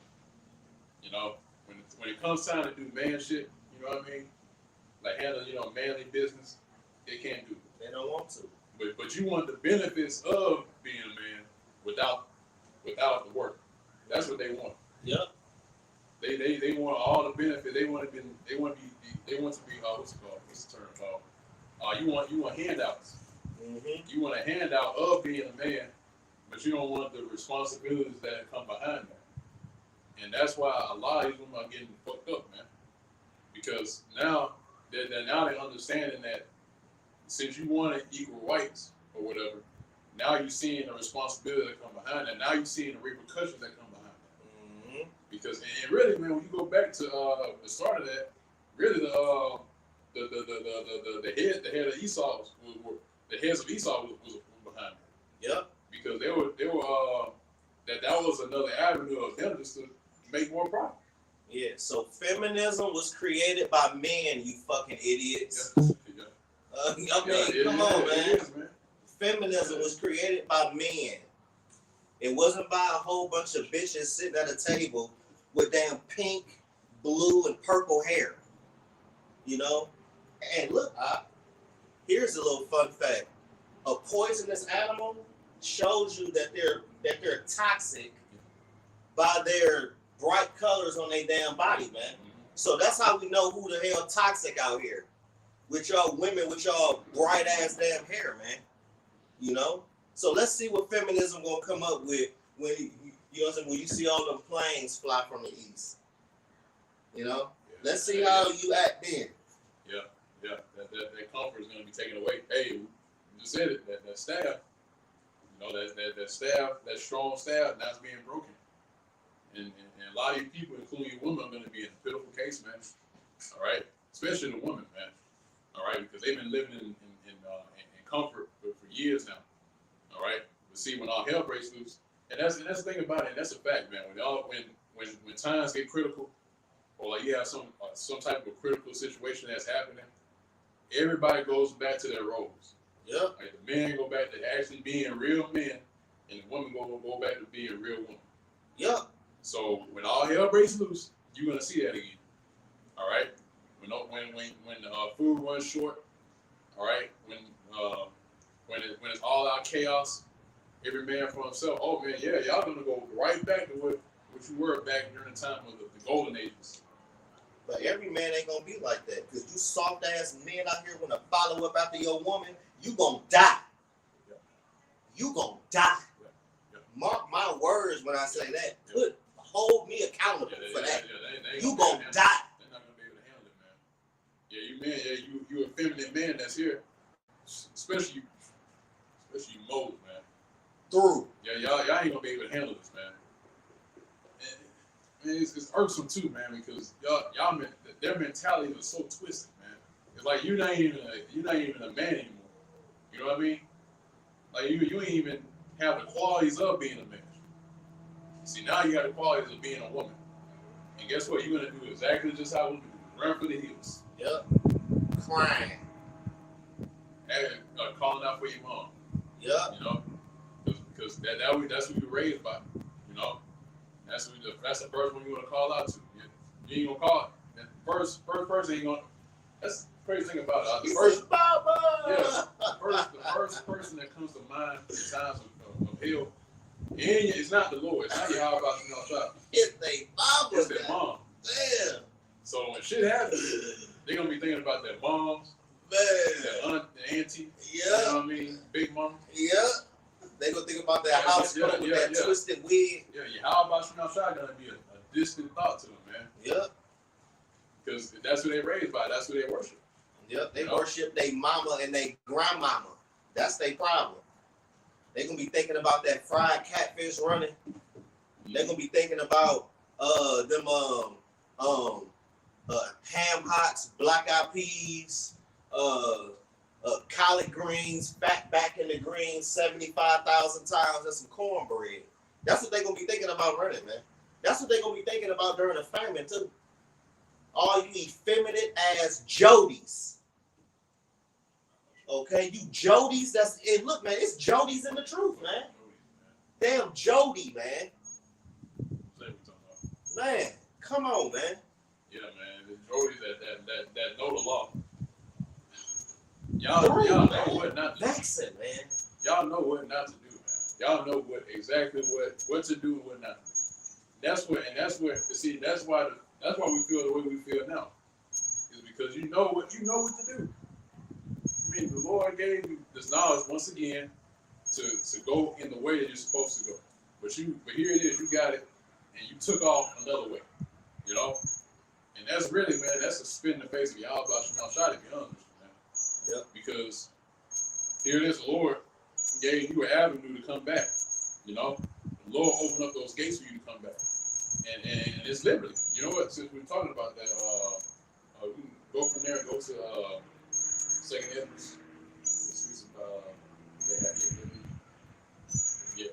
You know, when it comes time to do man shit, you know what I mean? Like handle, manly business, they can't do it. They don't want to. But you want the benefits of being a man without the work. That's what they want. Yep. They want all the benefit. They want to be what's it called? What's the term called? You want handouts. Mm-hmm. You want a handout of being a man, but you don't want the responsibilities that come behind that. And that's why a lot of these women are getting fucked up, man. Because now they're understanding that since you wanted equal rights or whatever, now you're seeing the responsibility that come behind that. Now you're seeing the repercussions that come behind that. Mm-hmm. Because and really, man, when you go back to the start of that, really the head of Esau was the heads of Esau was behind it. Yep. Because they were that was another avenue of them just to make more profit. Yeah. So feminism was created by men, you fucking idiots. Yeah. Come on, man. It is, man. Feminism was created by men. It wasn't by a whole bunch of bitches sitting at a table with damn pink, blue, and purple hair. You know? And look, here's a little fun fact. A poisonous animal shows you that they're toxic by their bright colors on their damn body, man. Mm-hmm. So that's how we know who the hell toxic out here. With y'all women with y'all bright ass damn hair, man. You know? So let's see what feminism gonna come up with when when you see all them planes fly from the east. You know? Yeah. Let's see how you act then. Yeah. That comfort is gonna be taken away. Hey, you just said it. That staff, that staff, that strong staff, now it's being broken. And a lot of these people, including women, are gonna be in a pitiful case, man. All right, especially the women, man. All right, because they've been living in comfort for years now. All right, but see, when all hell breaks loose, and that's the thing about it. And that's a fact, man. When times get critical, or like you have some type of critical situation that's happening, everybody goes back to their roles. Yeah. Like the men go back to actually being real men, and the women go back to being real women. Yeah. So when all hell breaks loose, you're gonna see that again. All right. When food runs short, all right. When it's all out chaos, every man for himself. Oh man, yeah, y'all gonna go right back to what you were back during the time of the golden ages. But every man ain't gonna be like that. Because you soft ass men out here wanna follow up after your woman, you gonna die. Yeah. You gonna die. Yeah. Mark my words when I say that. Hold me accountable for that. You gonna die. They're not gonna be able to handle it, man. Yeah, you man. Yeah, you a feminine man that's here, especially you moles, man. Through. Yeah, y'all ain't gonna be able to handle this, man. And it's irksome too, man, because y'all their mentality is so twisted, man. It's like you're not even a man anymore. You know what I mean? Like you ain't even have the qualities of being a man. See, now you got the qualities of being a woman. And guess what? You're going to do exactly just how women do. Run for the hills. Yep. Crying. And calling out for your mom. Yep. You know? Because that's what you're raised by. You know? That's the first one you want to call out to. You ain't going to call it. And first person ain't going to... That's the crazy thing about it. The first person that comes to mind in times of hell, it's not the Lord. It's not your how about you outside. It's their mom. It's their mom. Damn. So when shit happens, they're gonna be thinking about their moms, Man. their aunt, their auntie. Yeah. You know what I mean? Big mama. Yeah. They gonna think about their house with that twisted wig. Yeah. How about you outside gonna be a distant thought to them, man. Yep. because that's who they raised by. That's who they worship. Yep, they worship their mama and their grandmama. That's their problem. They're gonna be thinking about that fried catfish running. They're gonna be thinking about them ham hocks, black eyed peas, collard greens, back in the greens 75,000 times, and some cornbread. That's what they're gonna be thinking about running, man. That's what they're gonna be thinking about during the famine too. All you effeminate ass Jodies. Okay, you Jodies, that's it. Look, man, it's Jodies in the truth, man. Damn Jody, man. Man, come on, man. Yeah, man. The Jodies that know the law. Y'all know what not to do. Vexing, man. Y'all know what not to do, man. Y'all know exactly what to do and what not to do. That's why we feel the way we feel now. Is because you know what to do. I mean, the Lord gave you this knowledge once again to go in the way that you're supposed to go. But here it is, you got it, and you took off another way. You know? And that's really, man, that's a spin in the face of y'all about Shai, to be honest, man. Yep. Because here it is, the Lord gave you an avenue to come back. You know? The Lord opened up those gates for you to come back. And it's liberty. You know what? Since we're talking about that, we can go from there and go to Second Ezra. They have the ability to get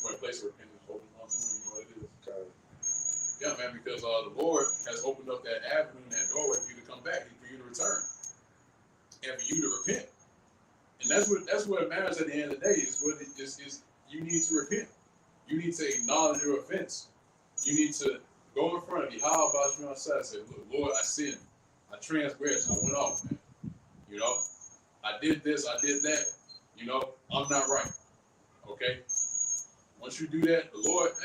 when a place of repentance open onto them. You know what it is? Okay. Yeah, man. Because the Lord has opened up that avenue and that doorway for you to come back, and for you to return, and for you to repent. And that's what matters at the end of the day. Is you need to repent. You need to acknowledge your offense. You need to go in front of you. How about you outside and say, look, Lord, I sinned. I transgressed. I went off, man. You know, I did this. I did that. You know, I'm not right. Okay? Once you do that, the Lord's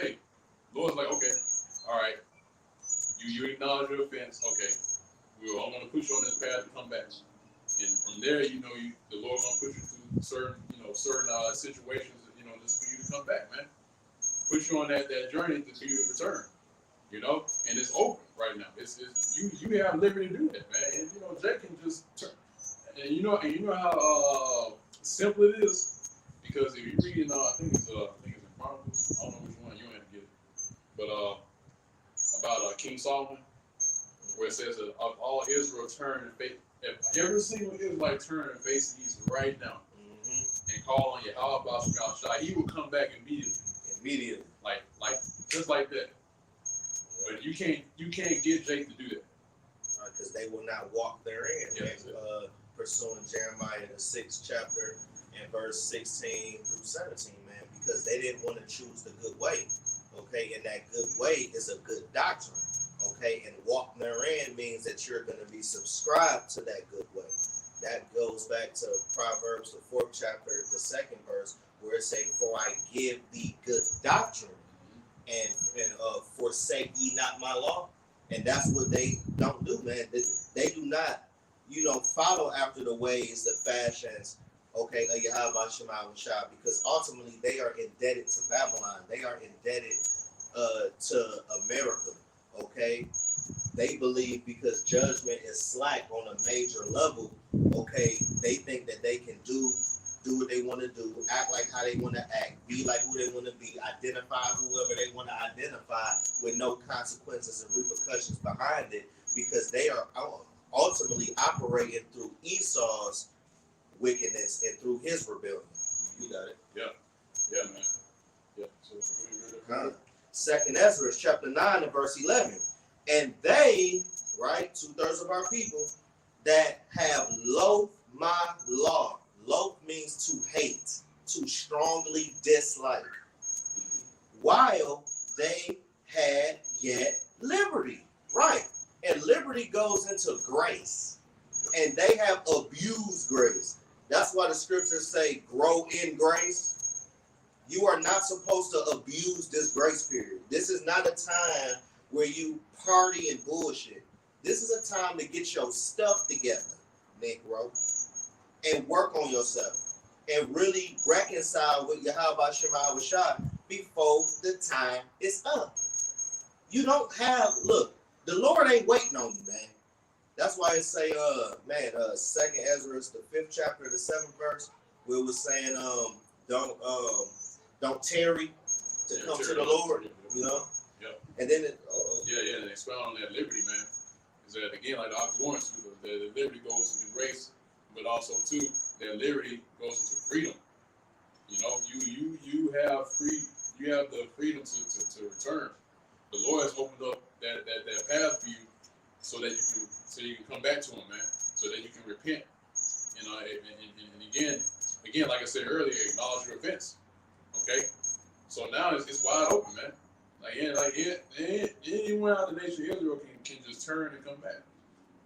like, okay, all right. You acknowledge your offense. Okay. I'm going to put you on this path to come back. And from there, the Lord's going to put you through certain situations, just for you to come back, man. Put you on that journey for you to return, and it's open right now. It's you have liberty to do that, man. And Jake can just turn, and you know how simple it is, because if you read I think it's in Chronicles, I don't know which one, you don't have to get it, but about King Solomon, where it says that of all Israel turn and face, if every single Israelite turn and face the east right now, and call on Yahweh, he will come back immediately, like just like that. But you can't get Jake to do that, because they will not walk therein. Yes, pursuing Jeremiah the 6th chapter and verse 16 through 17, man, because they didn't want to choose the good way. Okay, and that good way is a good doctrine. Okay, and walk therein means that you're going to be subscribed to that good way. That goes back to Proverbs, the 4th chapter, the 2nd verse, where it says, "For I give thee good doctrine, and forsake ye not my law." And that's what they don't do, man. They do not, follow after the ways, the fashions, okay, of Yahweh Shai, because ultimately they are indebted to Babylon. They are indebted to America, okay? They believe because judgment is slack on a major level, okay, they think that they can do what they want to do, act like how they want to act, be like who they want to be, identify whoever they want to identify with no consequences and repercussions behind it, because they are ultimately operating through Esau's wickedness and through his rebellion. You got it? Yeah, man. Yeah. So, Second Ezra chapter 9 and verse 11. And they, right, 2/3 of our people that have loathed my law. Loathe means to hate, to strongly dislike, while they had yet liberty, right? And liberty goes into grace, and they have abused grace. That's why the scriptures say, grow in grace. You are not supposed to abuse this grace period. This is not a time where you party and bullshit. This is a time to get your stuff together, Negro, and work on yourself and really reconcile with Yahweh Shai before the time is up. You don't have, look, The Lord ain't waiting on you, man. That's why it say, Second Ezra, the 5th chapter, the 7th verse, where it was saying, don't tarry to come to the Lord, you know. Yeah. And then it, They expound on that liberty, man. Is that again, like I was going to, the liberty goes into grace, but also too, that liberty goes into freedom. You know, you have the freedom to return. The Lord has opened up that path for you, so that you can come back to Him, man. So that you can repent. You know, and again, like I said earlier, acknowledge your offense. Okay. So now it's wide open, man. Anyone out of the nation of Israel can just turn and come back.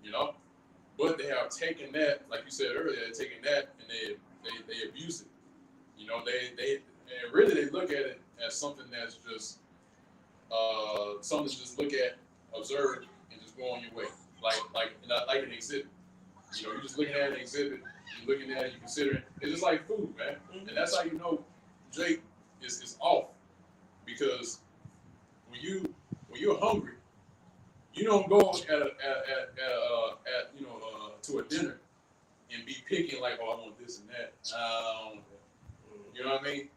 You know, but they have taken that, like you said earlier, they're taking that and they abuse it. You know, they look at it as something that's just something to just look at, observe, and just go on your way, like an exhibit. You know, you're just looking at an exhibit, you're looking at it, you consider it. It's just like food, man, and that's how you know Jake is off, because when you're hungry, you don't go to a dinner and be picking like, oh, I want this and that. You know what I mean?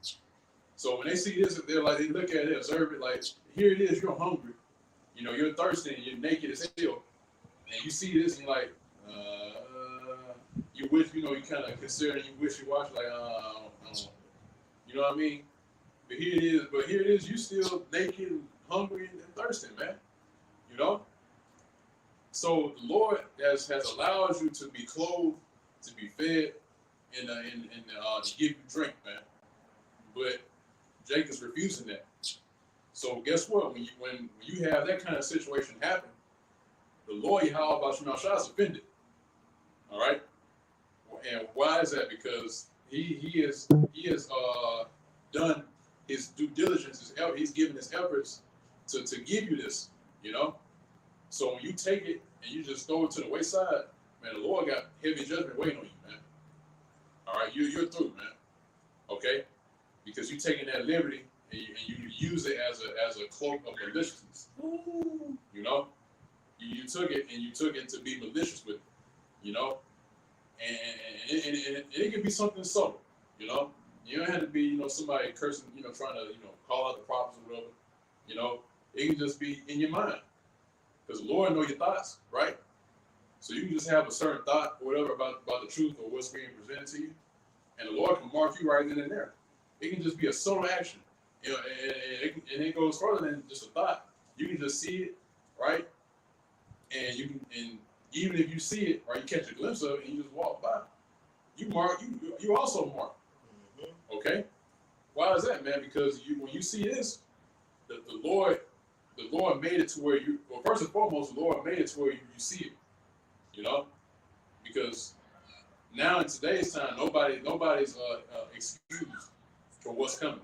So when they see this, they look at it, observe it, like, here it is, you're hungry. You know, you're thirsty and you're naked as hell. And you see this and you're like, you wish, you kind of consider, you wish you watch, like, you know what I mean? But here it is, you still naked and hungry and thirsty, man. You know? So the Lord has allowed you to be clothed, to be fed, and to give you drink, man. But Jake is refusing that. So guess what? When you have that kind of situation happen, the Lord Yahweh Bashar is offended. All right? And why is that? Because he has done his due diligence, he's given his efforts to give you this, you know? So when you take it and you just throw it to the wayside, man, the Lord got heavy judgment waiting on you, man. All right, you're through, man. Okay, because you taking that liberty and you use it as a cloak of maliciousness. You know, you took it and you took it to be malicious with it. You know, and it can be something subtle. You know, you don't have to be somebody cursing, trying to call out the prophets or whatever. You know, it can just be in your mind. Because the Lord knows your thoughts, right? So you can just have a certain thought or whatever about the truth or what's being presented to you, and the Lord can mark you right then and there. It can just be a subtle action, and it goes further than just a thought. You can just see it, right? And even if you see it or you catch a glimpse of it and you just walk by, you also mark. Okay? Why is that, man? Because when you see this, the Lord made it to where first and foremost, the Lord made it to where you see it, you know, because now in today's time, nobody's excused for what's coming,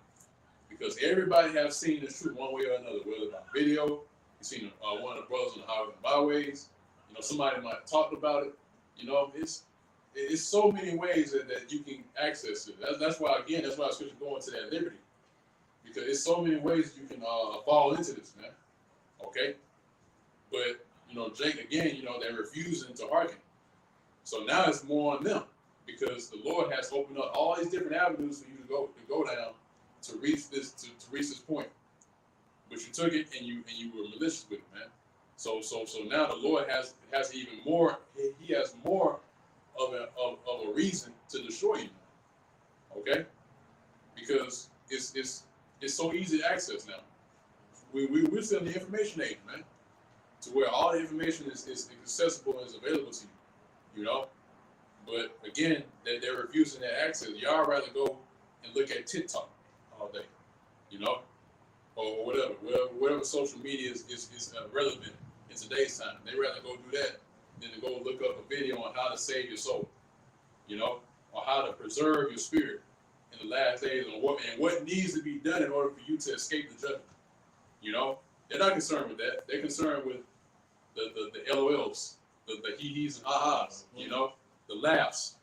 because everybody has seen the truth one way or another, whether it's on video, you've seen one of the brothers on the highways and byways, somebody might have talked about it, it's so many ways that you can access it. That's why I was going to that liberty, because it's so many ways you can fall into this, man. Okay, but Jake again, they're refusing to hearken. So now it's more on them, because the Lord has opened up all these different avenues for you to go down to reach this point. But you took it and you were malicious with it, man. So now the Lord has even more. He has more of a reason to destroy you. Okay, because it's so easy to access now. We're still in the information age, man, to where all the information is accessible and is available to you, But again, they're refusing that access. Y'all rather go and look at TikTok all day, or whatever social media is relevant in today's time. They rather go do that than to go look up a video on how to save your soul, or how to preserve your spirit in the last days, and what needs to be done in order for you to escape the judgment. They're not concerned with that. They're concerned with the LOLs, the hee-hees and ha-has, the laughs,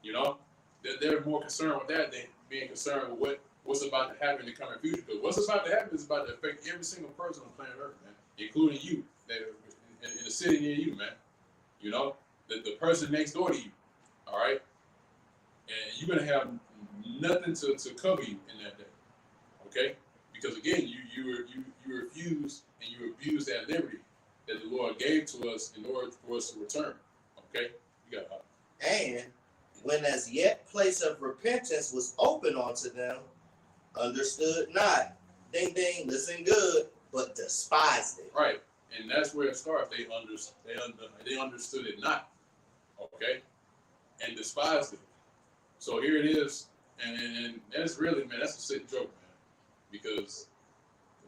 They're more concerned with that than being concerned with what's about to happen in the coming future. Because what's about to happen is about to affect every single person on planet Earth, man, including you that in the city near you, man. You know, the person next door to you. All right, and you're gonna have nothing to cover you in that day. Okay, because again, you refuse and you abuse that liberty that the Lord gave to us in order for us to return. Okay, you got And when as yet place of repentance was open unto them, understood not. Ding ding, listen good, but despised it. right, and that's where it starts. They understood it not. Okay, and despised it. So here it is, and that's really, man, that's a sick joke, man, because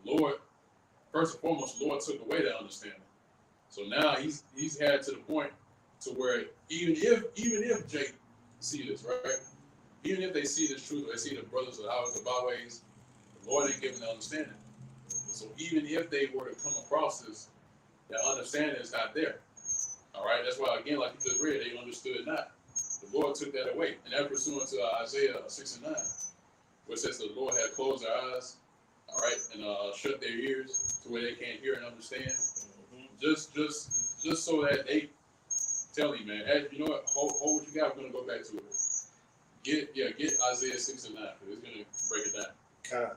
the Lord, first and foremost, the Lord took away that understanding. So now he's had to the point to where even if Jake see this, right, even if they see this truth, or they see the brothers of the highways, the byways, the Lord ain't giving the understanding. So even if they were to come across this, that understanding is not there. All right, that's why again, like you just read, they understood it not. The Lord took that away, and that pursuant to Isaiah 6 and 9, where it says the Lord had closed their eyes, all right, and shut their ears to where they can't hear and understand. Just so that they tell you, man, hey, you know what, hold what you got. We're gonna go back to it. Get Isaiah 6 and 9, because it's gonna break it down.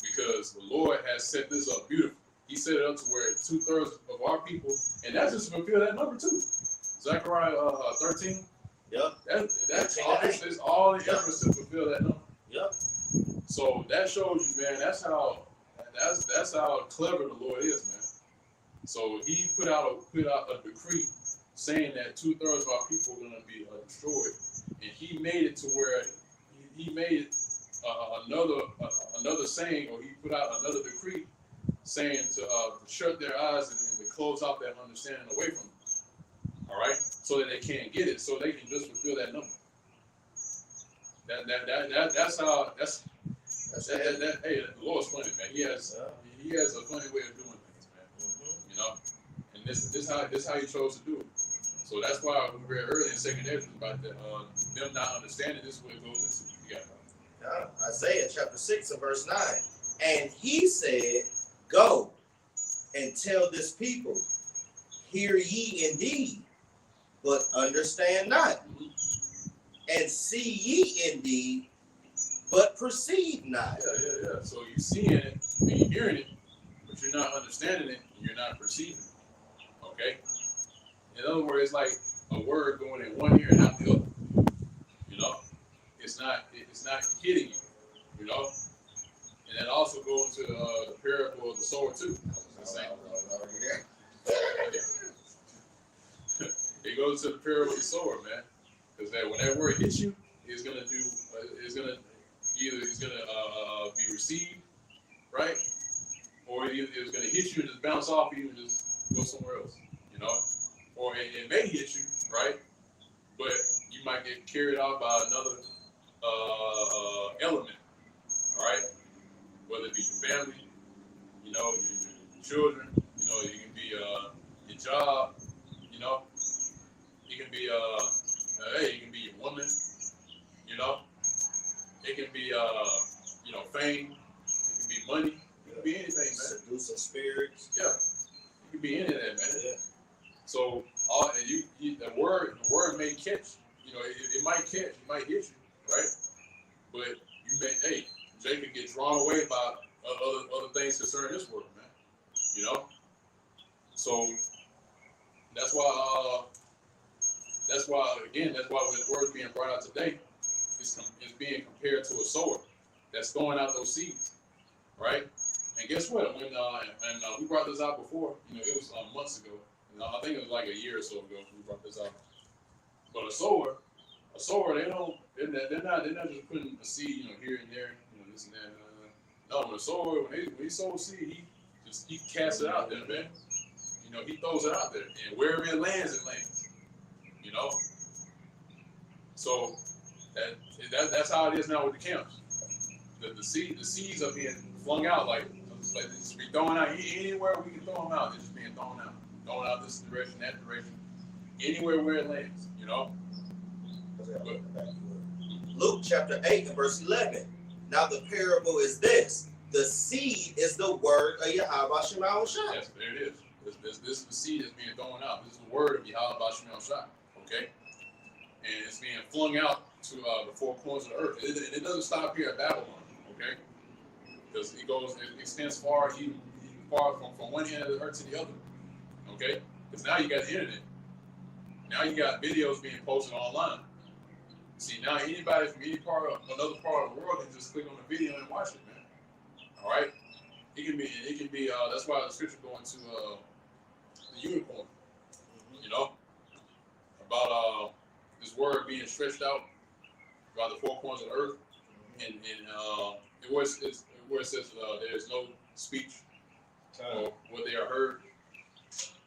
Because the Lord has set this up beautifully. He set it up to where 2/3 of our people, and that's just to fulfill that number too. Zechariah 13. Yep. That's all the efforts to fulfill that number. Yep. So that shows you, man. That's how clever the Lord is, man. So He put out a decree saying that 2/3 of our people are going to be destroyed, and He made it to where He made it another saying, or He put out another decree saying to shut their eyes and to close out that understanding away from them. All right, so that they can't get it, so they can just fulfill that number. Hey, the Lord's funny, man. He has a funny way of doing things, man. Mm-hmm. You know, and this how He chose to do it. So that's why we read earlier in 2 Ezra about that them not understanding. This is what it goes into. Isaiah chapter 6 and verse 9. And He said, go and tell this people, hear ye indeed, but understand not. And see ye indeed, but perceive not. Yeah. So you're seeing it and you're hearing it, but you're not understanding it and you're not perceiving it. Okay? In other words, it's like a word going in one ear and out the other. You know? It's not hitting you. You know? And that also goes into the parable of the sower too. It goes to the parable of the sower, man. Because when that word hits you, it's gonna be received, right? Or it's gonna hit you and just bounce off you and just go somewhere else, you know? Or it may hit you, right? But you might get carried out by another element, all right? Whether it be your family, you know, your children, you know, it can be your job, you know, it can be it can be your woman, you know, it can be you know, fame, it can be money, it can be anything, man. Seducing spirits. Yeah, it can be any of that, man. Yeah. So the word may catch, you know, it might catch, it might hit you, right? But you may, Jay could get drawn away by other things concerning this word, man. You know? So that's why when this word is being brought out today, it's being compared to a sower that's throwing out those seeds, right? And guess what? When we brought this out before, you know, it was months ago. You know, I think it was like a year or so ago we brought this out. But a sower, they're not just putting a seed, you know, here and there, you know, this and that. No, when a sower, when he sows seed, he casts it out there, man. You know, he throws it out there, and wherever it lands, it lands. You know. So that's how it is now with the camps. The seeds are being flung out like they just be thrown out anywhere we can throw them out. They're just being thrown out this direction, that direction, anywhere where it lands. You know. Luke chapter 8 and verse 11. Now the parable is this: the seed is the word of Yahweh Shema Shah. Yes, there it is. This is the seed that's being thrown out. This is the word of Yahweh Bashim Shai. Okay? And it's being flung out to the four corners of the earth. It doesn't stop here at Babylon. Okay? Because it extends far from one end of the earth to the other. Okay? Because now you got the internet. Now you got videos being posted online. See, now anybody from another part of the world can just click on the video and watch it, man. All right? It can be. That's why the scripture going to the unicorn. You know, about this word being stretched out by the four corners of the earth, and where it says there is no speech or what they are heard.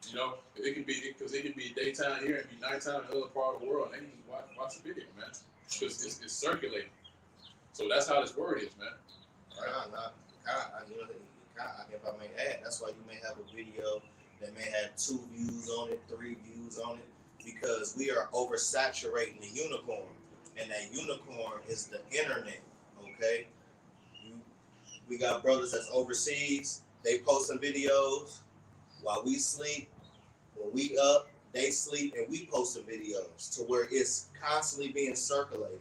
You know, it can be because it can be daytime here and be nighttime in another part of the world, and they can just watch the video, man, because it's circulating. So that's how this word is, man. If I may add, that's why you may have a video that may have 2 views on it, 3 views on it, because we are oversaturating the unicorn, and that unicorn is the internet. Okay, we got brothers that's overseas. They posting videos while we sleep. When we up, they sleep, and we posting videos to where it's constantly being circulated.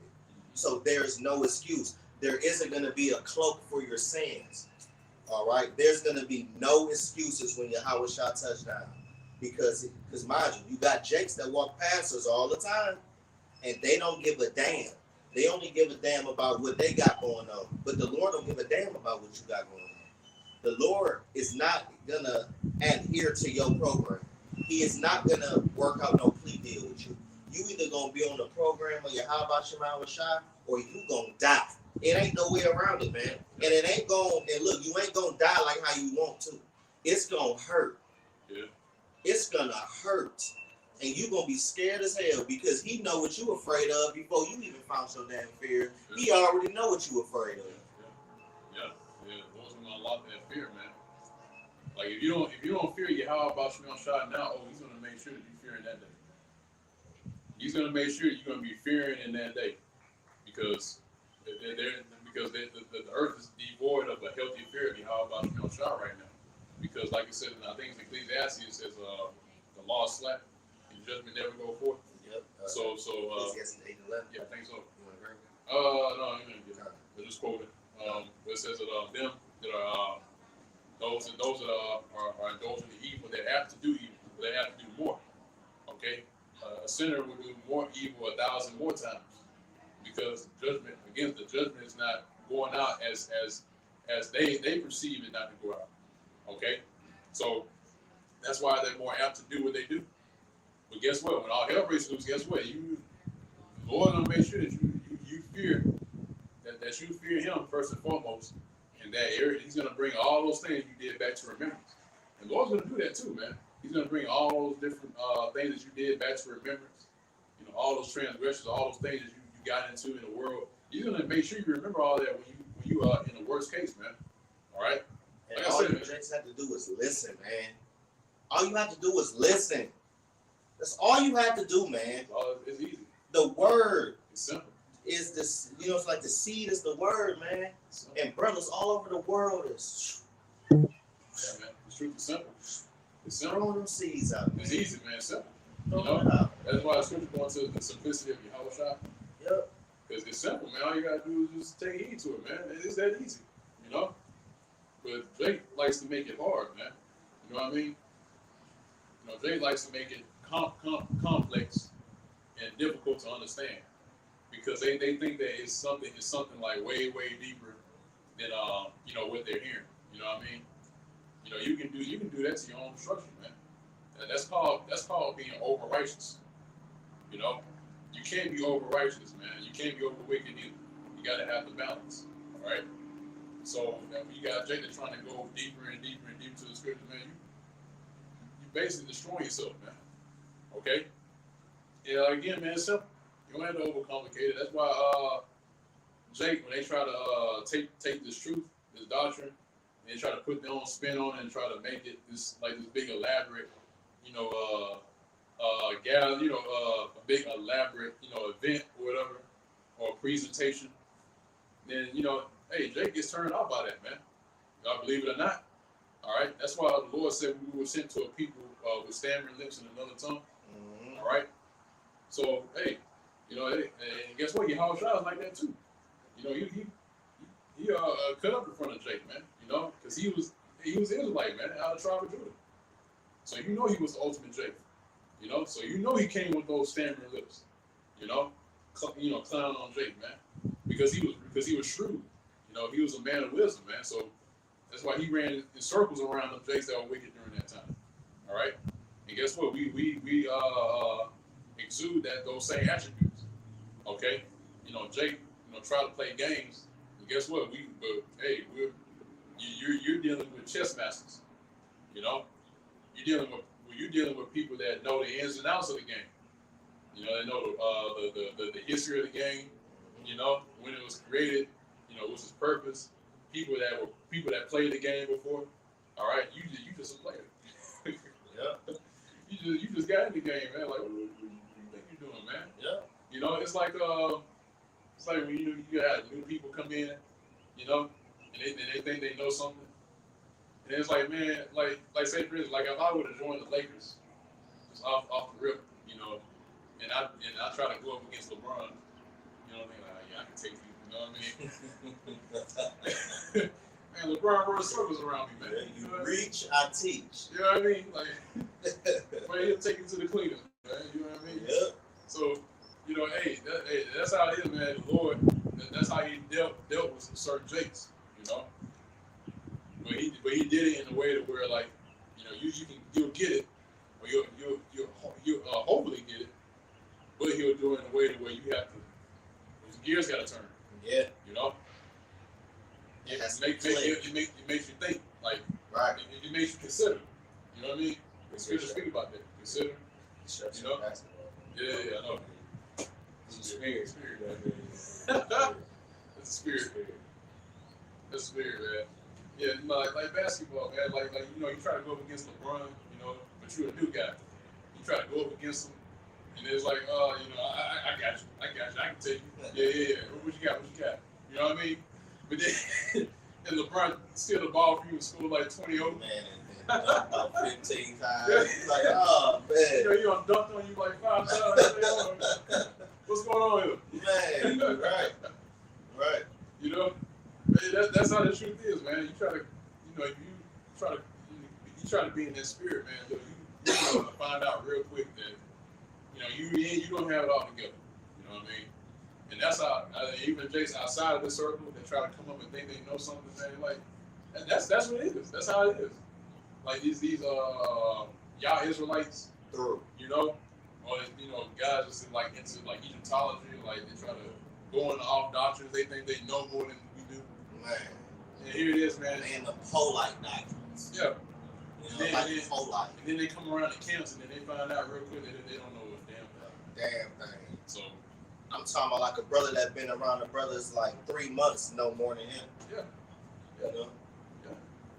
So there's no excuse. There isn't going to be a cloak for your sins. All right, there's gonna be no excuses when Yahweh shot touchdown, because mind you, you got jakes that walk past us all the time, and they don't give a damn. They only give a damn about what they got going on, but the Lord don't give a damn about what you got going on. The Lord is not gonna adhere to your program. He is not gonna work out no plea deal with you. You either gonna be on the program of Yahweh Shema Shai, or you gonna die. It ain't no way around it, man. And it ain't going, and look, you ain't going to die like how you want to. It's going to hurt. Yeah. It's going to hurt. And you going to be scared as hell, because he know what you afraid of before you even found your damn fear. Yeah. He already know what you afraid of. Yeah. Those are gonna lock that fear, man. Like if you don't fear Yahweh Bashim Shai now, he's gonna make sure that you fear in that day. He's gonna make sure you're gonna be fearing in that day, because the earth is devoid of a healthy fear of Yahweh Bashim Shai right now. Because like I said, I think it's Ecclesiastes, it says the law is slack and judgment never go forth. Yep. So Ecclesiastes 8:11. Yeah, I think so. You want to agree? No, I'm gonna get it. I just quoted. It says that them that are those that are indulging in evil, they have to do evil, but they have to do more. Okay, a sinner will do more evil 1,000 more times, because the judgment is not going out as they perceive it not to go out. Okay, so that's why they're more apt to do what they do. But guess what? When all hell breaks loose, guess what? The Lord gonna make sure that you fear that you fear Him first and foremost in that area. He's gonna bring all those things you did back to remembrance. And the Lord's gonna do that too, man. He's gonna bring all those different things that you did back to remembrance. You know, all those transgressions, all those things that you got into in the world. He's gonna make sure you remember all that when you are in the worst case, man. All right. And all you just have to do is listen, man. All you have to do is listen. That's all you have to do, man. It's easy. The word It's simple. is this, it's like the seed is the word, man. And brothers all over the world is. Yeah, man. The truth is simple. It's simple. Throwing them seeds out, man. It's easy, man. It's simple. Throwing it out. That's why the scripture going to the simplicity of Yahweh Shai. Yep. Because it's simple, man. All you gotta do is just take heed to it, man. It's that easy, you know. But Jake likes to make it hard, man. You know what I mean? You know, Jake likes to make it complex and difficult to understand, because they think that it's something like way deeper than what they're hearing. You know what I mean? You know, you can do that to your own destruction, man. And that's called being over righteous. You know, you can't be over righteous, man. You can't be over wicked either. You got to have the balance, all right? So when you got Jake trying to go deeper and deeper and deeper to the scripture, man, you basically destroying yourself, man. Okay? Yeah, again, man, it's simple. You don't have to overcomplicate it. That's why Jake, when they try to take this truth, this doctrine, and they try to put their own spin on it and try to make it this big elaborate, a big elaborate, event or whatever, or presentation, then hey, Jake gets turned off by that, man. Y'all believe it or not, All right, that's why the Lord said we were sent to a people with stammering lips and another tongue. Mm-hmm. All right, so hey, and guess what? Yahweh Shai was like that too. He cut up in front of Jake, man. Because he was Israelite, man, out of tribe of Judah. So he was the ultimate Jake. So he came with those stammering lips. Clown on Jake, man, because he was shrewd. He was a man of wisdom, man. So that's why he ran in circles around the Jakes that were wicked during that time. All right, and guess what? We exude those same attributes. Okay, Jake, try to play games. And guess what? You're dealing with chess masters. You're dealing with people that know the ins and outs of the game. They know the history of the game. When it was created. What's its purpose? People that played the game before. All right, you just a player. Yeah. You just got in the game, man. Like, what do you think you're doing, man? Yeah. It's like when you got new people come in, and they think they know something, and it's like, man, like say for instance, like if I would have joined the Lakers, just off the rip, and I try to go up against LeBron, what I mean? Like, yeah, I can take you. You know what I mean? Man, LeBron runs circles around me, man. Yeah, you reach, I teach. You know what I mean? Like, man, he'll take you to the cleaners, man. You know what I mean? Yeah. So, that's how it is, man. The Lord, that's how he dealt with some certain Jakes, But he did it in a way to where, like, you'll get it, or you'll hopefully get it, but he'll do it in a way to where you have to, the gears got to turn. Yeah. It makes you think, like, right. It makes you consider. You know what I mean? It's good to speak about that. Consider. Yeah, I know. It's a spirit. It's a spirit. It's a spirit, man. Yeah, like basketball, man. Like you try to go up against LeBron, but you're a new guy. You try to go up against him, and it's like, I got you. I can take you. Yeah. What you got? You know what I mean? But then, and LeBron steal the ball from you and score like 20 over. Man, about 15 times. He's like, oh, man. He done dunked on you like 5 times. What's going on here? Man, right. Man, that's how the truth is, man. You try to be in that spirit, man. You find out real quick that, you don't have it all together. You know what I mean? And that's how, even Jason outside of the circle, they try to come up and think they know something, man. Like, that's what it is. That's how it is. Like these y'all Israelites, or guys just like into like Egyptology, like they try to go into off doctrines. They think they know more than we do. Man. And here it is, man. And the Polite doctrines. Yeah. Polite. And then they come around the camps and then they find out real quick that they don't know what damn thing. So I'm talking about like a brother that's been around the brothers like 3 months, no more than him. Yeah. Yeah.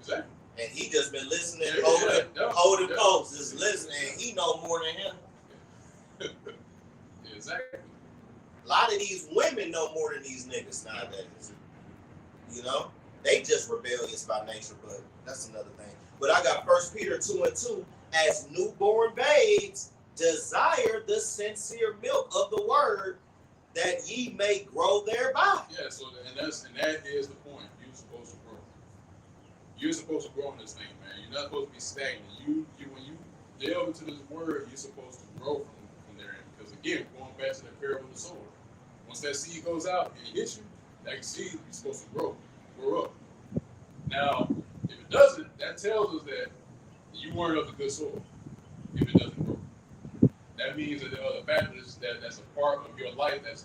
Exactly. And he just been listening, holding posts, just listening. He know more than him. Exactly. A lot of these women know more than these niggas nowadays. They just rebellious by nature, but that's another thing. But I got 1 Peter 2:2. As newborn babes, desire the sincere milk of the word, that ye may grow thereby. Yeah. So that is the point. You're supposed to grow. You're supposed to grow in this thing, man. You're not supposed to be stagnant. You when you delve into this word, you're supposed to grow from there. Because again, going back to that parable of the sower, once that seed goes out and it hits you, that seed you're supposed to grow up. Now, if it doesn't, that tells us that you weren't of the good soil. If it doesn't grow, that means that there are other factors that's a part of your life that's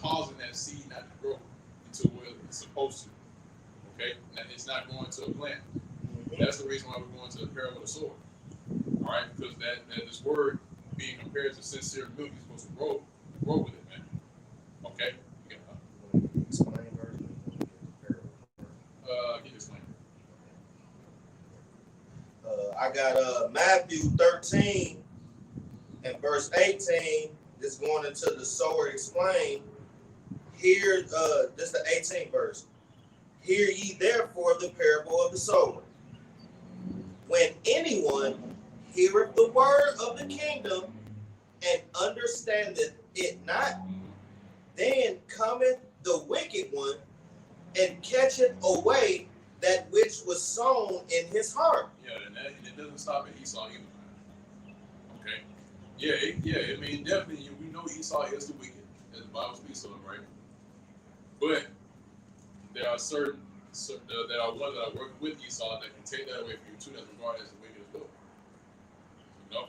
causing that seed not to grow into what it's supposed to. Okay, and it's not going to a plant. That's the reason why we're going to the parable of the sower. All right, because that this word being compared to sincere milk, you're supposed to grow with it, man. Okay. Explain version. Can you explain? I got Matthew 13 and verse 18. This going into the sower explained. Here, this is the 18th verse. Hear ye therefore the parable of the sower. when anyone heareth the word of the kingdom and understandeth it not, then cometh the wicked one and catcheth away that which was sown in his heart. Yeah, and it doesn't stop at Esau either. Okay. I mean, definitely, we know Esau is the wicked, as the Bible speaks of him, right? But there are there are ones that are working with Esau that can take that away from you too, that's regarded as the wicked as well. You know,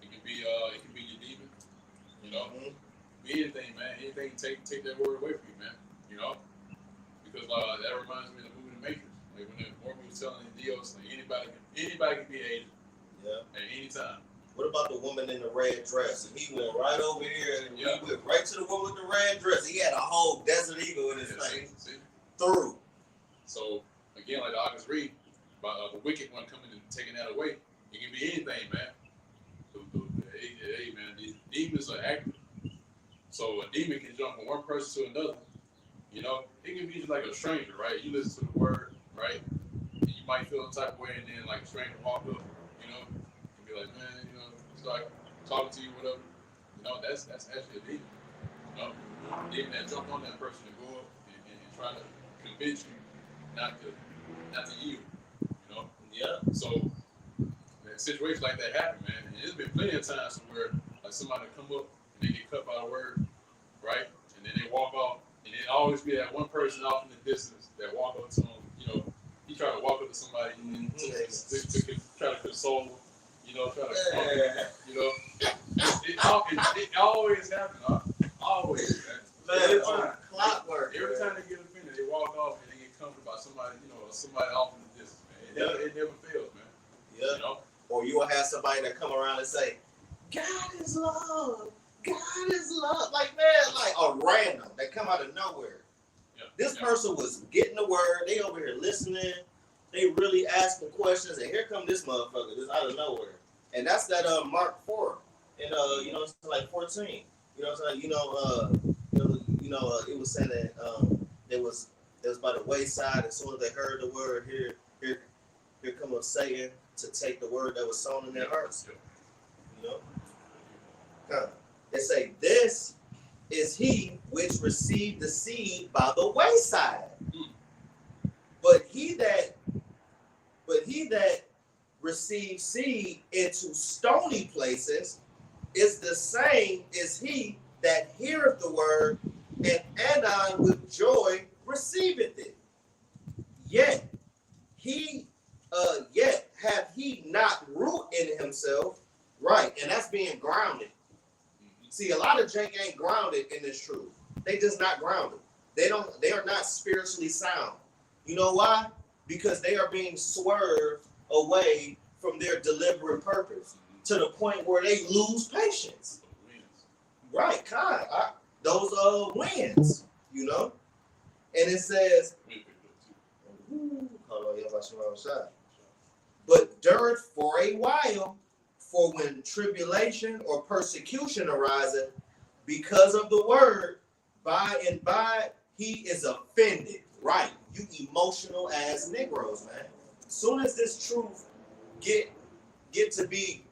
it can be your demon. You know, be anything, man. Anything take that word away from you, man. You know, because that reminds me of the movie The Matrix. Like when Morgan was telling the deals, like anybody can be hated. Yeah. At any time. What about the woman in the red dress? And he went right over here and he went right to the woman with the red dress. He had a whole Desert Eagle in his face. See? Through. So again, like the August read about the wicked one coming and taking that away. It can be anything, man. Hey, man, these demons are active. So a demon can jump from one person to another. You know, it can be just like a stranger, right? You listen to the word, right? And you might feel the type of way, and then like a stranger walk up, you know, and be like, man, you know, start talking to you, whatever. You know, that's actually a demon. You know, a demon that jumped on that person to go up and try to convince you not to yield. You know? Yeah. So situations like that happen, man. And there's been plenty of times where like somebody come up and they get cut by the word, right? And then they walk off, and it always be that one person off in the distance that walk up to them. You know, he try to walk up to somebody and to try to console, you know, try to, you know. It always happens, huh? Always, man. Every time. Clockwork. Every time they get offended, they walk off and they get comforted by somebody, you know, somebody off in the distance, man. It never fails, man. Yeah. You know? Or you will have somebody that come around and say, God is love. God is love. Like, man, like a random that come out of nowhere. Yeah. This person was getting the word. They over here listening. They really asking questions. And here come this motherfucker just out of nowhere. And that's that Mark 4. And, you know, it's like 14. You know what I'm saying? It was saying that it was by the wayside. As soon as they heard the word, here come Satan to take the word that was sown in their hearts. You know? They say, this is he which received the seed by the wayside. But he that receives seed into stony places is the same as he that heareth the word and anon with joy receiveth it. Yet hath he not root in himself, right? And that's being grounded. See, a lot of jank ain't grounded in this truth. They just not grounded. They are not spiritually sound. You know why? Because they are being swerved away from their deliberate purpose to the point where they lose patience. Right, those wins, you know? And it says, but dureth for a while, for when tribulation or persecution ariseth because of the word, by and by he is offended. Right, you emotional ass Negroes, man. As soon as this truth get to be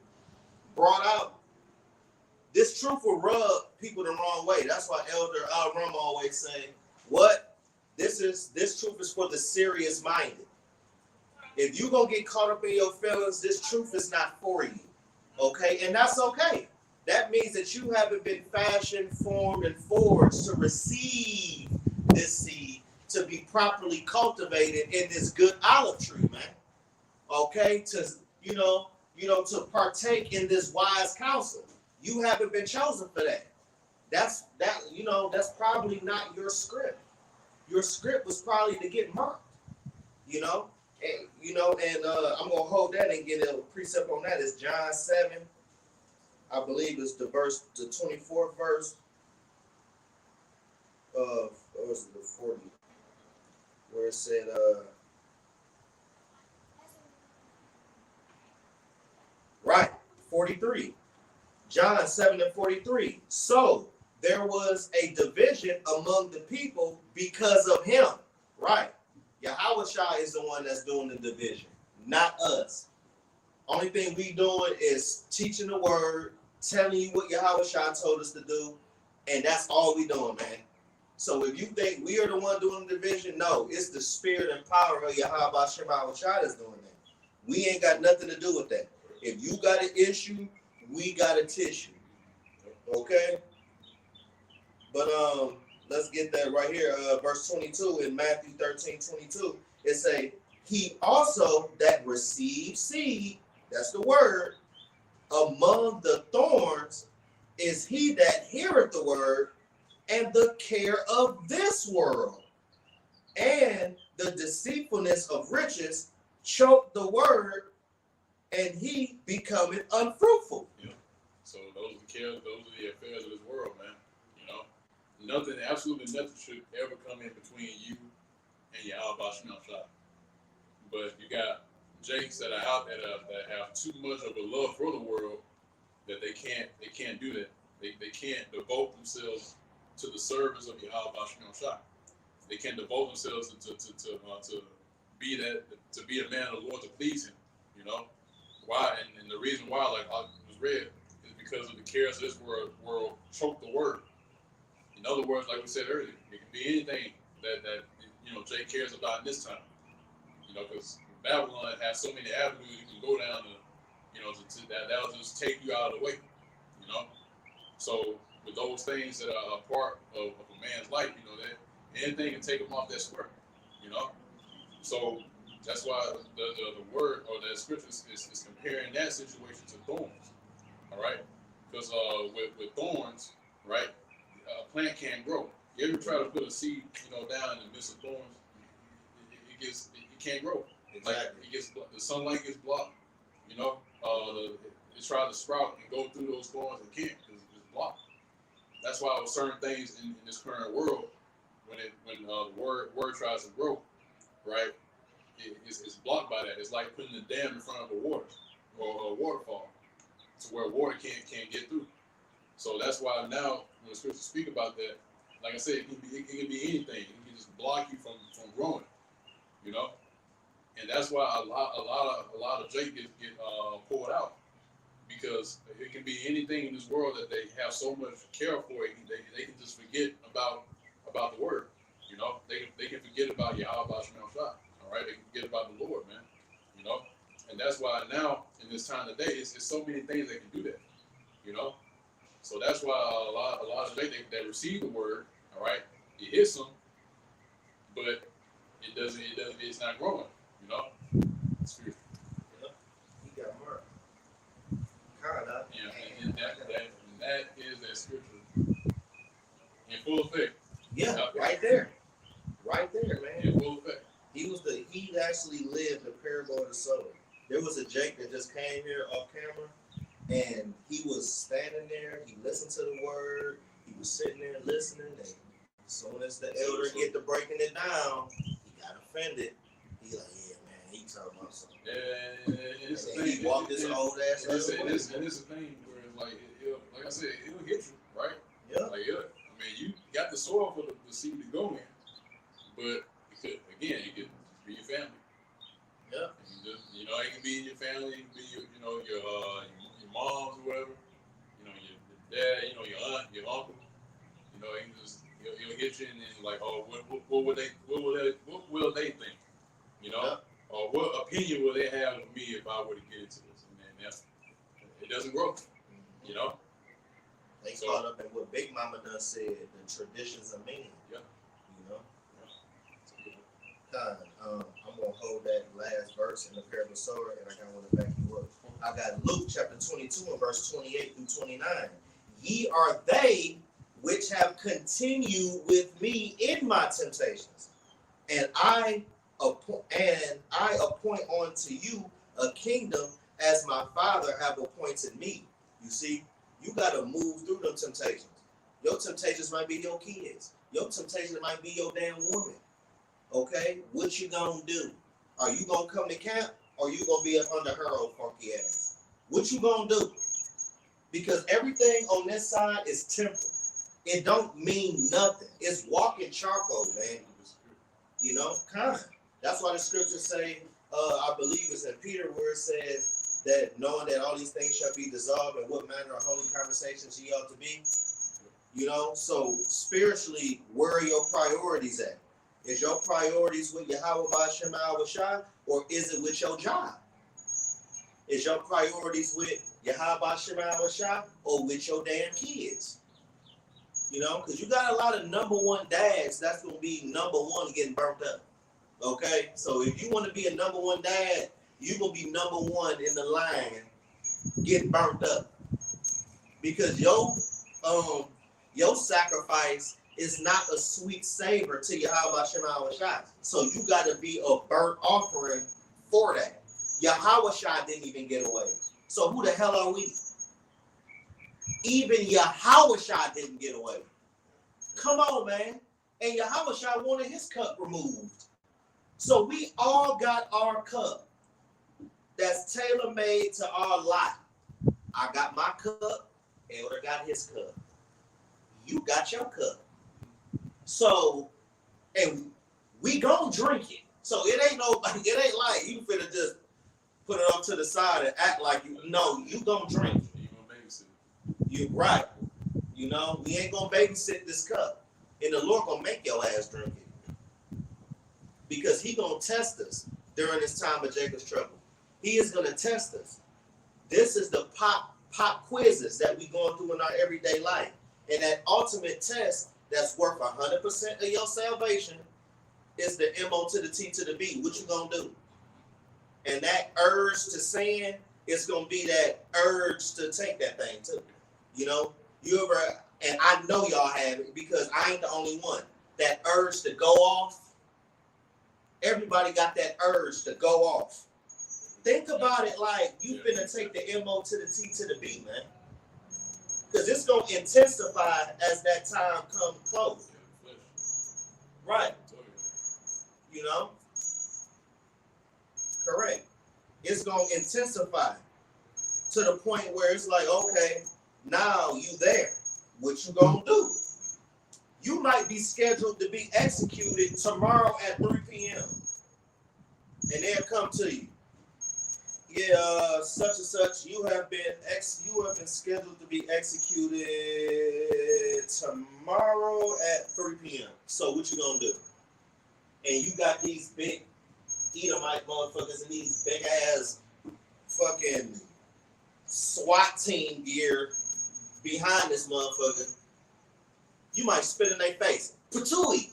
brought out, this truth will rub people the wrong way. That's why Elder Al Rum always say, what? This truth is for the serious minded. If you gonna get caught up in your feelings, this truth is not for you. Okay? And that's okay. That means that you haven't been fashioned, formed, and forged to receive this seed, to be properly cultivated in this good olive tree, man. Okay? To partake in this wise counsel. You haven't been chosen for that. That's probably not your script. Your script was probably to get marked. And I'm gonna hold that and get a precept on that. It's John 7. I believe it's the 24th verse of, or was it the 40? Where it said, right, 43. John 7:43. So there was a division among the people because of him. Right. Yahweh Shah is the one that's doing the division, not us. Only thing we doing is teaching the word, telling you what Yahweh Shah told us to do, and that's all we doing, man. So if you think we are the one doing the division, no, it's the spirit and power of Yahweh Shema Shah that's doing that. We ain't got nothing to do with that. If you got an issue, we got a tissue. Okay? But let's get that right here. Verse 22 in Matthew 13:22. It say, he also that receives seed, that's the word, among the thorns is he that heareth the word, and the care of this world and the deceitfulness of riches choke the word, and he becometh unfruitful. Yeah. So those are the cares, those are the affairs of this world, man. You know, nothing, absolutely nothing should ever come in between you and your Yahweh Shema Shah. But you got Jakes that are out there that have too much of a love for the world that they can't do that. They can't devote themselves to the service of Yahweh Shema Shah. They can't devote themselves to be a man of the Lord, to please him. You know why? And the reason why, like I was read, is because of the cares of this world choke the word. In other words, like we said earlier, it can be anything that Jay cares about in this time. You know, because Babylon has so many avenues you can go down to that'll just take you out of the way. You know, so with those things that are a part of a man's life, that anything can take him off that square. You know, so that's why the word or the scripture is comparing that situation to thorns. All right, because with thorns, right, a plant can't grow. You ever try to put a seed, down in the midst of thorns? It can't grow. Exactly. Like the sunlight gets blocked. It tries to sprout and go through those thorns. It can't because it's blocked. That's why with certain things in this current world, when the word tries to grow, right, it's blocked by that. It's like putting a dam in front of a water or a waterfall, to where water can't get through. So that's why now when the scriptures speak about that, like I said, it can be anything. It can just block you from growing. And that's why a lot of Jake get pulled out, because it can be anything in this world that they have so much care for. They can just forget about the word. They can forget about Yahweh Shema Shah. All right, they can forget about the Lord, man. And that's why now in this time today, it's so many things that can do that. So that's why a lot of they receive the word. All right, it hits them, but it's not growing. Spiritual. Yeah. He got murdered. Kinda. Yeah, and that is that scripture in full effect. Yeah, right there, man. In full effect. He actually lived the parable of the sower. There was a Jake that just came here off camera, and he was standing there. He listened to the word. He was sitting there listening. And as soon as the elder get to breaking it down, he got offended. He like, yeah, man, he talking about something. Yeah, it's and he walked his old ass out of the way. It's a thing where it's like, like I said, it'll hit you, right? Yeah. Like, I mean, you got the soil for the seed to go in, but it could be your family. Yeah. It can be in your family, it can be your moms or whatever, your dad, your aunt, your uncle. He'll hit you and then like, oh, what will they think? Yeah. Or what opinion will they have of me if I were to get into this? And then it doesn't grow. They caught up in what Big Mama done said, the traditions of men. Yeah. I'm gonna hold that last verse in the parable of sower, and I want to back you up. I got Luke chapter 22 and verse 28 through 29. Ye are they which have continued with me in my temptations, and I appoint unto you a kingdom as my Father have appointed me. You see, you gotta move through them temptations. Your temptations might be your kids. Your temptations might be your damn woman. Okay, what you gonna do? Are you gonna come to camp, or you gonna be under her old funky ass? What you gonna do? Because everything on this side is temporal. It don't mean nothing. It's walking charcoal, man. Kind. That's why the scriptures say, I believe it's in Peter where it says, that knowing that all these things shall be dissolved, and what manner of holy conversations ye ought to be. You know, so spiritually, where are your priorities at? Is your priorities with Yahweh Ba'Shem Shai, or is it with your job? Is your priorities with Yahweh Ba'Shem Shai, or with your damn kids? You know, because you got a lot of number one dads that's going to be number one getting burnt up. Okay? So if you want to be a number one dad, you're going to be number one in the line getting burnt up. Because your sacrifice is not a sweet savor to Yahweh Shema Shai. So you got to be a burnt offering for that. Yahweh Shai didn't even get away. So who the hell are we? Even Yahweh Shai didn't get away. Come on, man. And Yahweh Shai wanted his cup removed. So we all got our cup that's tailor-made to our lot. I got my cup, Elder got his cup. You got your cup. So, and we gonna drink it. So it ain't like you finna just put it up to the side and act like you gonna drink it. You gonna babysit. You're right. You know, we ain't gonna babysit this cup. And the Lord gonna make your ass drink it. Because he gonna test us during this time of Jacob's trouble. He is gonna test us. This is the pop quizzes that we going through in our everyday life. And that ultimate test that's worth 100% of your salvation is the MO to the T to the B. What you gonna do? And that urge to sin is gonna be that urge to take that thing too. You know, you ever, and I know y'all have it because I ain't the only one. That urge to go off. Everybody got that urge to go off. Think about it like you finna take the MO to the T to the B, man. Because it's going to intensify as that time comes close. Right. You know? Correct. It's going to intensify to the point where it's like, okay, now you there. What you going to do? You might be scheduled to be executed tomorrow at 3 p.m. And they'll come to you. Yeah, such and such. You have been scheduled to be executed tomorrow at 3 p.m. So what you gonna do? And you got these big Edomite motherfuckers and these big ass fucking SWAT team gear behind this motherfucker. You might spit in their face, patooey,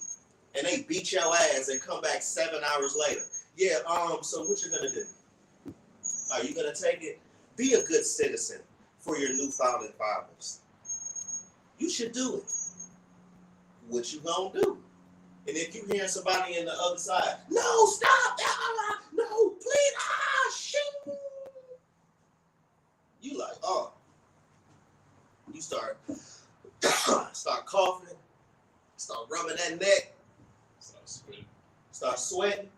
and they beat your ass and come back 7 hours later. Yeah. So what you gonna do? Are you going to take it? Be a good citizen for your new founding fathers. You should do it. What you going to do? And if you hear somebody on the other side, no, stop, no, please, shoot. You like, oh. You start coughing, start rubbing that neck, start sweating.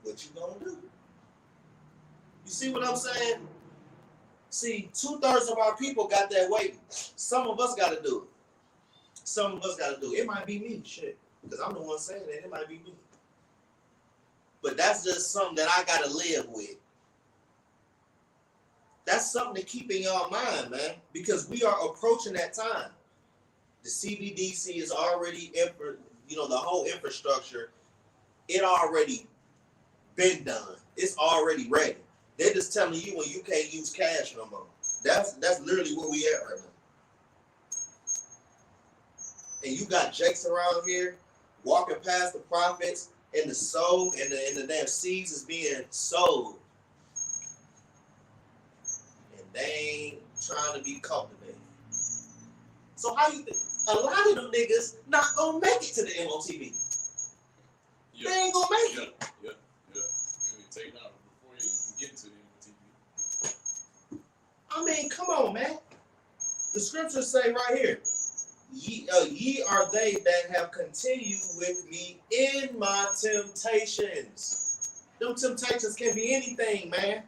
What you going to do? You see what I'm saying? See, 2/3 of our people got that waiting. Some of us got to do it. It might be me, shit. Because I'm the one saying that. It might be me. But that's just something that I got to live with. That's something to keep in your mind, man. Because we are approaching that time. The CBDC is already, the whole infrastructure, it already been done. It's already ready. They're just telling you when you can't use cash no more. That's literally where we at right now. And you got jakes around here walking past the prophets and the soul and the damn seeds is being sold. And they ain't trying to be cultivated. So how you think? A lot of them niggas not gonna make it to the MOTV. Yeah. They ain't gonna make it. Yeah. You need to take it out before you even get to the MOTV. I mean, come on, man. The scriptures say right here, ye are they that have continued with me in my temptations. Them temptations can be anything, man.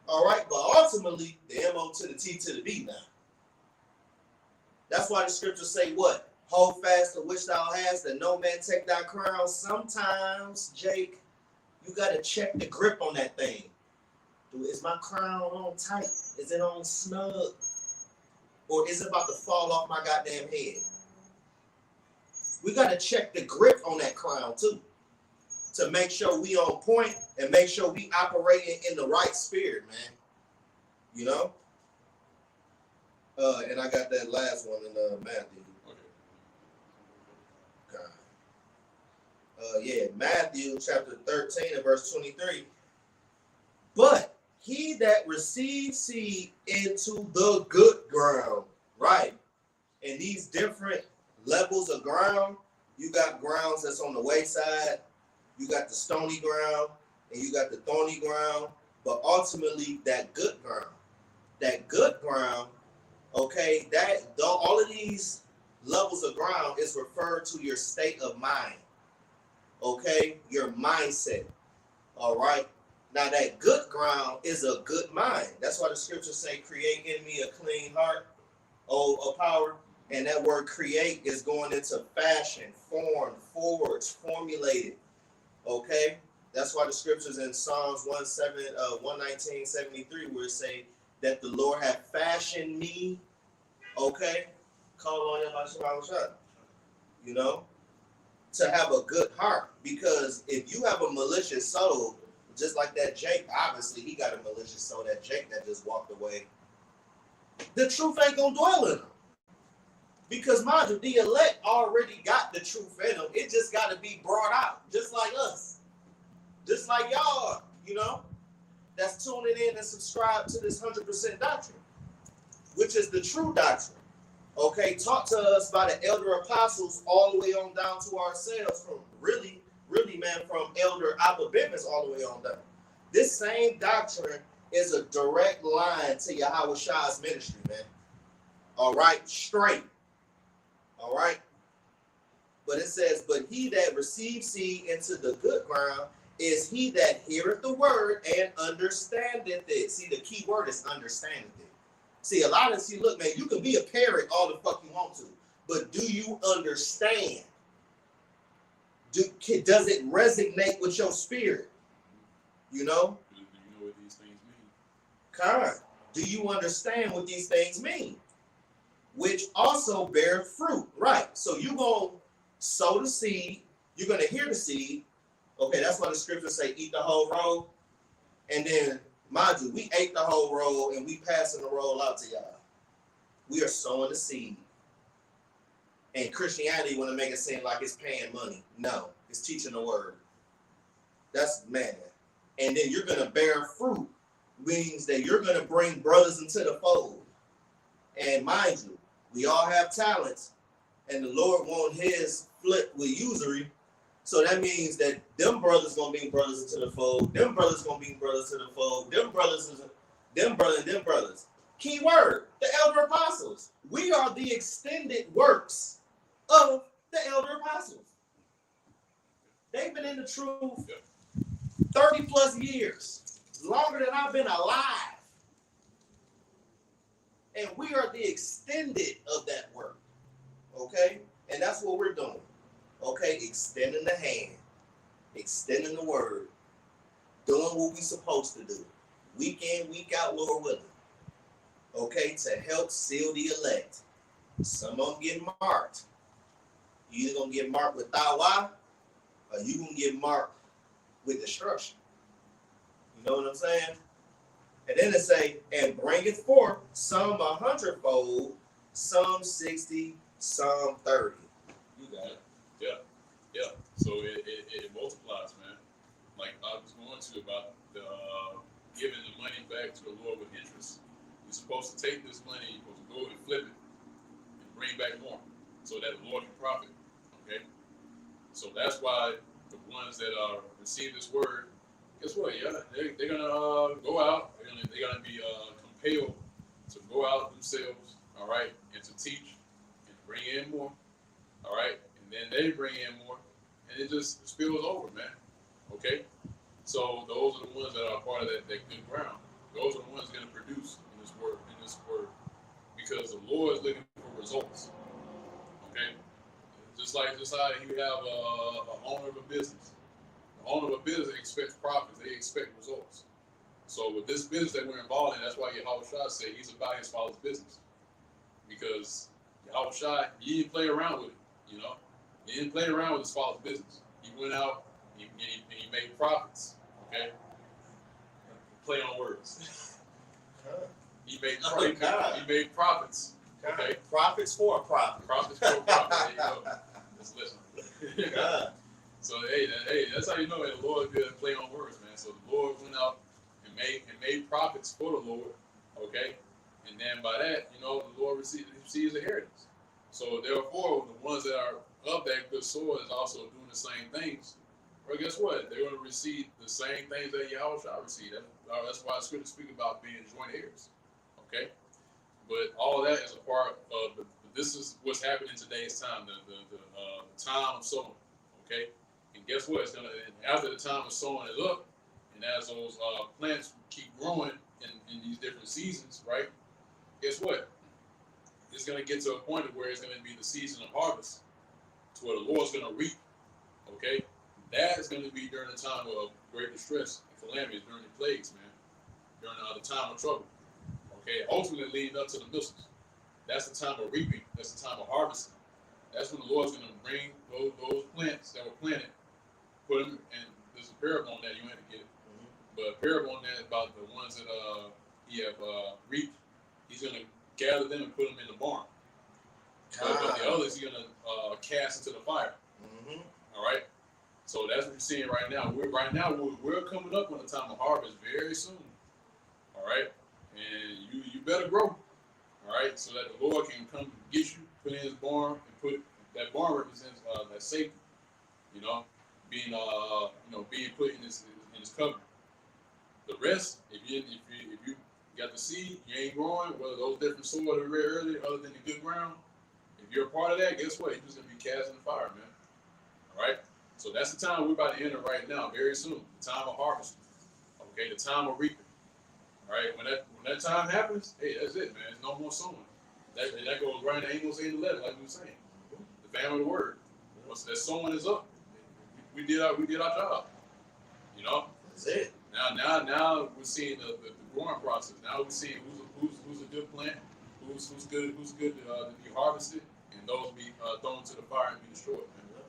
All right, but ultimately, the MO to the T to the B now. That's why the scriptures say what? Hold fast to which thou hast, that no man take thy crown. Sometimes, Jake, you got to check the grip on that thing. Is my crown on tight? Is it on snug? Or is it about to fall off my goddamn head? We got to check the grip on that crown too, to make sure we on point and make sure we operating in the right spirit, man. You know? And I got that last one in Matthew. Okay. Matthew chapter 13 and verse 23. But he that receives seed into the good ground, right? And these different levels of ground, you got grounds that's on the wayside, you got the stony ground, and you got the thorny ground, but ultimately that good ground, okay, all of these levels of ground is referred to your state of mind, okay, your mindset, all right. Now that good ground is a good mind. That's why the scriptures say, create in me a clean heart, a power. And that word create is going into fashion, form, forge, formulated. Okay? That's why the scriptures in Psalms 119:73, where it say that the Lord hath fashioned me. Okay? Call on him like shot. You know? To have a good heart. Because if you have a malicious soul, just like that Jake, obviously he got a malicious soul, that Jake that just walked away, the truth ain't gonna dwell in him. Because mind you, the elect already got the truth in them. It just got to be brought out, just like us, just like y'all, you know, that's tuning in and subscribe to this 100% doctrine, which is the true doctrine. Okay, taught to us by the elder apostles all the way on down to ourselves, from really, man, from Elder Abba Bivens all the way on down. This same doctrine is a direct line to Yahweh Shah's ministry, man. All right, straight. All right. But it says, but he that receives seed into the good ground is he that heareth the word and understandeth it. See, the key word is understandeth it. See, a lot of, look, man, you can be a parrot all the fuck you want to, but do you understand? Does it resonate with your spirit? You know? Do you know what these things mean? Kind. Do you understand what these things mean? Which also bear fruit, right? So you're going to sow the seed. You're going to hear the seed. Okay, that's why the scriptures say eat the whole roll. And then, mind you, we ate the whole roll and we passing the roll out to y'all. We are sowing the seed. And Christianity want to make it seem like it's paying money. No, it's teaching the word. That's man. And then you're going to bear fruit, means that you're going to bring brothers into the fold. And mind you, we all have talents, and the Lord want his flip with usury. So that means that them brothers gonna bring brothers into the fold. Them brothers gonna bring brothers to the fold. Them brothers. Key word: the elder apostles. We are the extended works of the elder apostles. They've been in the truth 30 plus years, longer than I've been alive. And we are the extended of that work, okay? And that's what we're doing, okay? Extending the hand, extending the word, doing what we're supposed to do, week in, week out, Lord willing, okay? To help seal the elect. Some of them get marked. You either gonna get marked with Tawa, or you gonna get marked with destruction. You know what I'm saying? And then it say, and bring it forth, some 100-fold, some 60, some 30. You got it. Yeah. So it multiplies, man. Like I was going to about the giving the money back to the Lord with interest. You're supposed to take this money, you're supposed to go and flip it and bring back more so that the Lord can profit. Okay? So that's why the ones that receive this word, guess what? Yeah, they're gonna go out. They're gonna be compelled to go out themselves, all right, and to teach and bring in more, all right, and then they bring in more, and it just spills over, man. Okay, so those are the ones that are part of that good ground. Those are the ones gonna produce in this word, because the Lord is looking for results. Okay, just how you have a owner of a business. The owner of a business expects profits. They expect results. So with this business that we're involved in, that's why Yahweh Shai said he's about his father's business. Because Yahweh Shai, he didn't play around with it, you know. He didn't play around with his father's business. He went out and he made profits, okay? Play on words. He made profits. Okay. Profits for a profit. Profits for a profit. There you go. Let's listen. So hey, that's how you know that the Lord did play on words, man. So the Lord went out and made profits for the Lord, okay? And then by that, you know, the Lord receives the inheritance. So therefore, the ones that are of that good soil is also doing the same things. Well, guess what? They're going to receive the same things that Yahweh shall receive. That's why the scripture speak about being joint heirs. Okay? But all that is a part of this is what's happening in today's time, the time of sowing. Okay? And guess what? It's gonna, after the time of sowing is up, and as those plants keep growing in these different seasons, right? Guess what? It's going to get to a point where it's going to be the season of harvest, to where the Lord's going to reap. Okay? That is going to be during the time of great distress and calamities, during the plagues, man. During the time of trouble. Okay? Ultimately leading up to the missiles. That's the time of reaping. That's the time of harvesting. That's when the Lord's going to bring those plants that were planted, put them, and there's a parable on that. You have to get it. But a parable on that about the ones that he have reaped. He's going to gather them and put them in the barn. But the others he's going to cast into the fire. Mm-hmm. All right? So that's what you're seeing right now. We're coming up on the time of harvest very soon. All right? And you better grow. All right? So that the Lord can come get you, put in his barn, and put that barn represents that safety. You know, being put in his covenant. The rest, if you got the seed, you ain't growing, whether those different soil that we read earlier, other than the good ground, if you're a part of that, guess what? You're just going to be cast in the fire, man. All right? So that's the time we're about to enter right now, very soon. The time of harvest. Okay? The time of reaping. All right? When that time happens, hey, that's it, man. There's no more sowing. That goes right in Amos 8:11, like we were saying. The family of the word. Once that sowing is up, we did our job. You know? That's it. Now we're seeing the growing process. Now we're seeing who's a good plant, who's good to be harvested, and those be thrown to the fire and be destroyed. Man.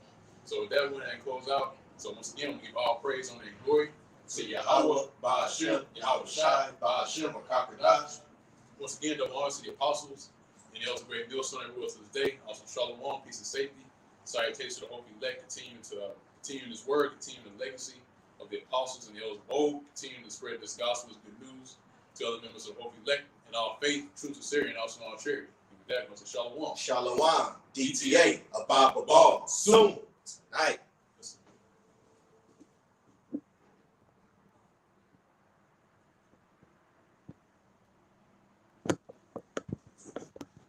So with that, we're going to close out. So once again, we give all praise, honor, and glory to Yahweh, Ba'ashem, Yahweh Shai, Ba'ashem, Rakakadash. Once again, double honors to the apostles and the elder great millstone everywhere to this day. Also, shalom, peace and safety. Salutations to the hope elect, continue this word, continue the legacy of the apostles and the elders of old, continuing to spread this gospel as good news to other members of the hope elect in all faith, true sincerity, and also in all charity. And with that, we say shalom. Shalom. DTA, Abba Ball. Soon. Tonight.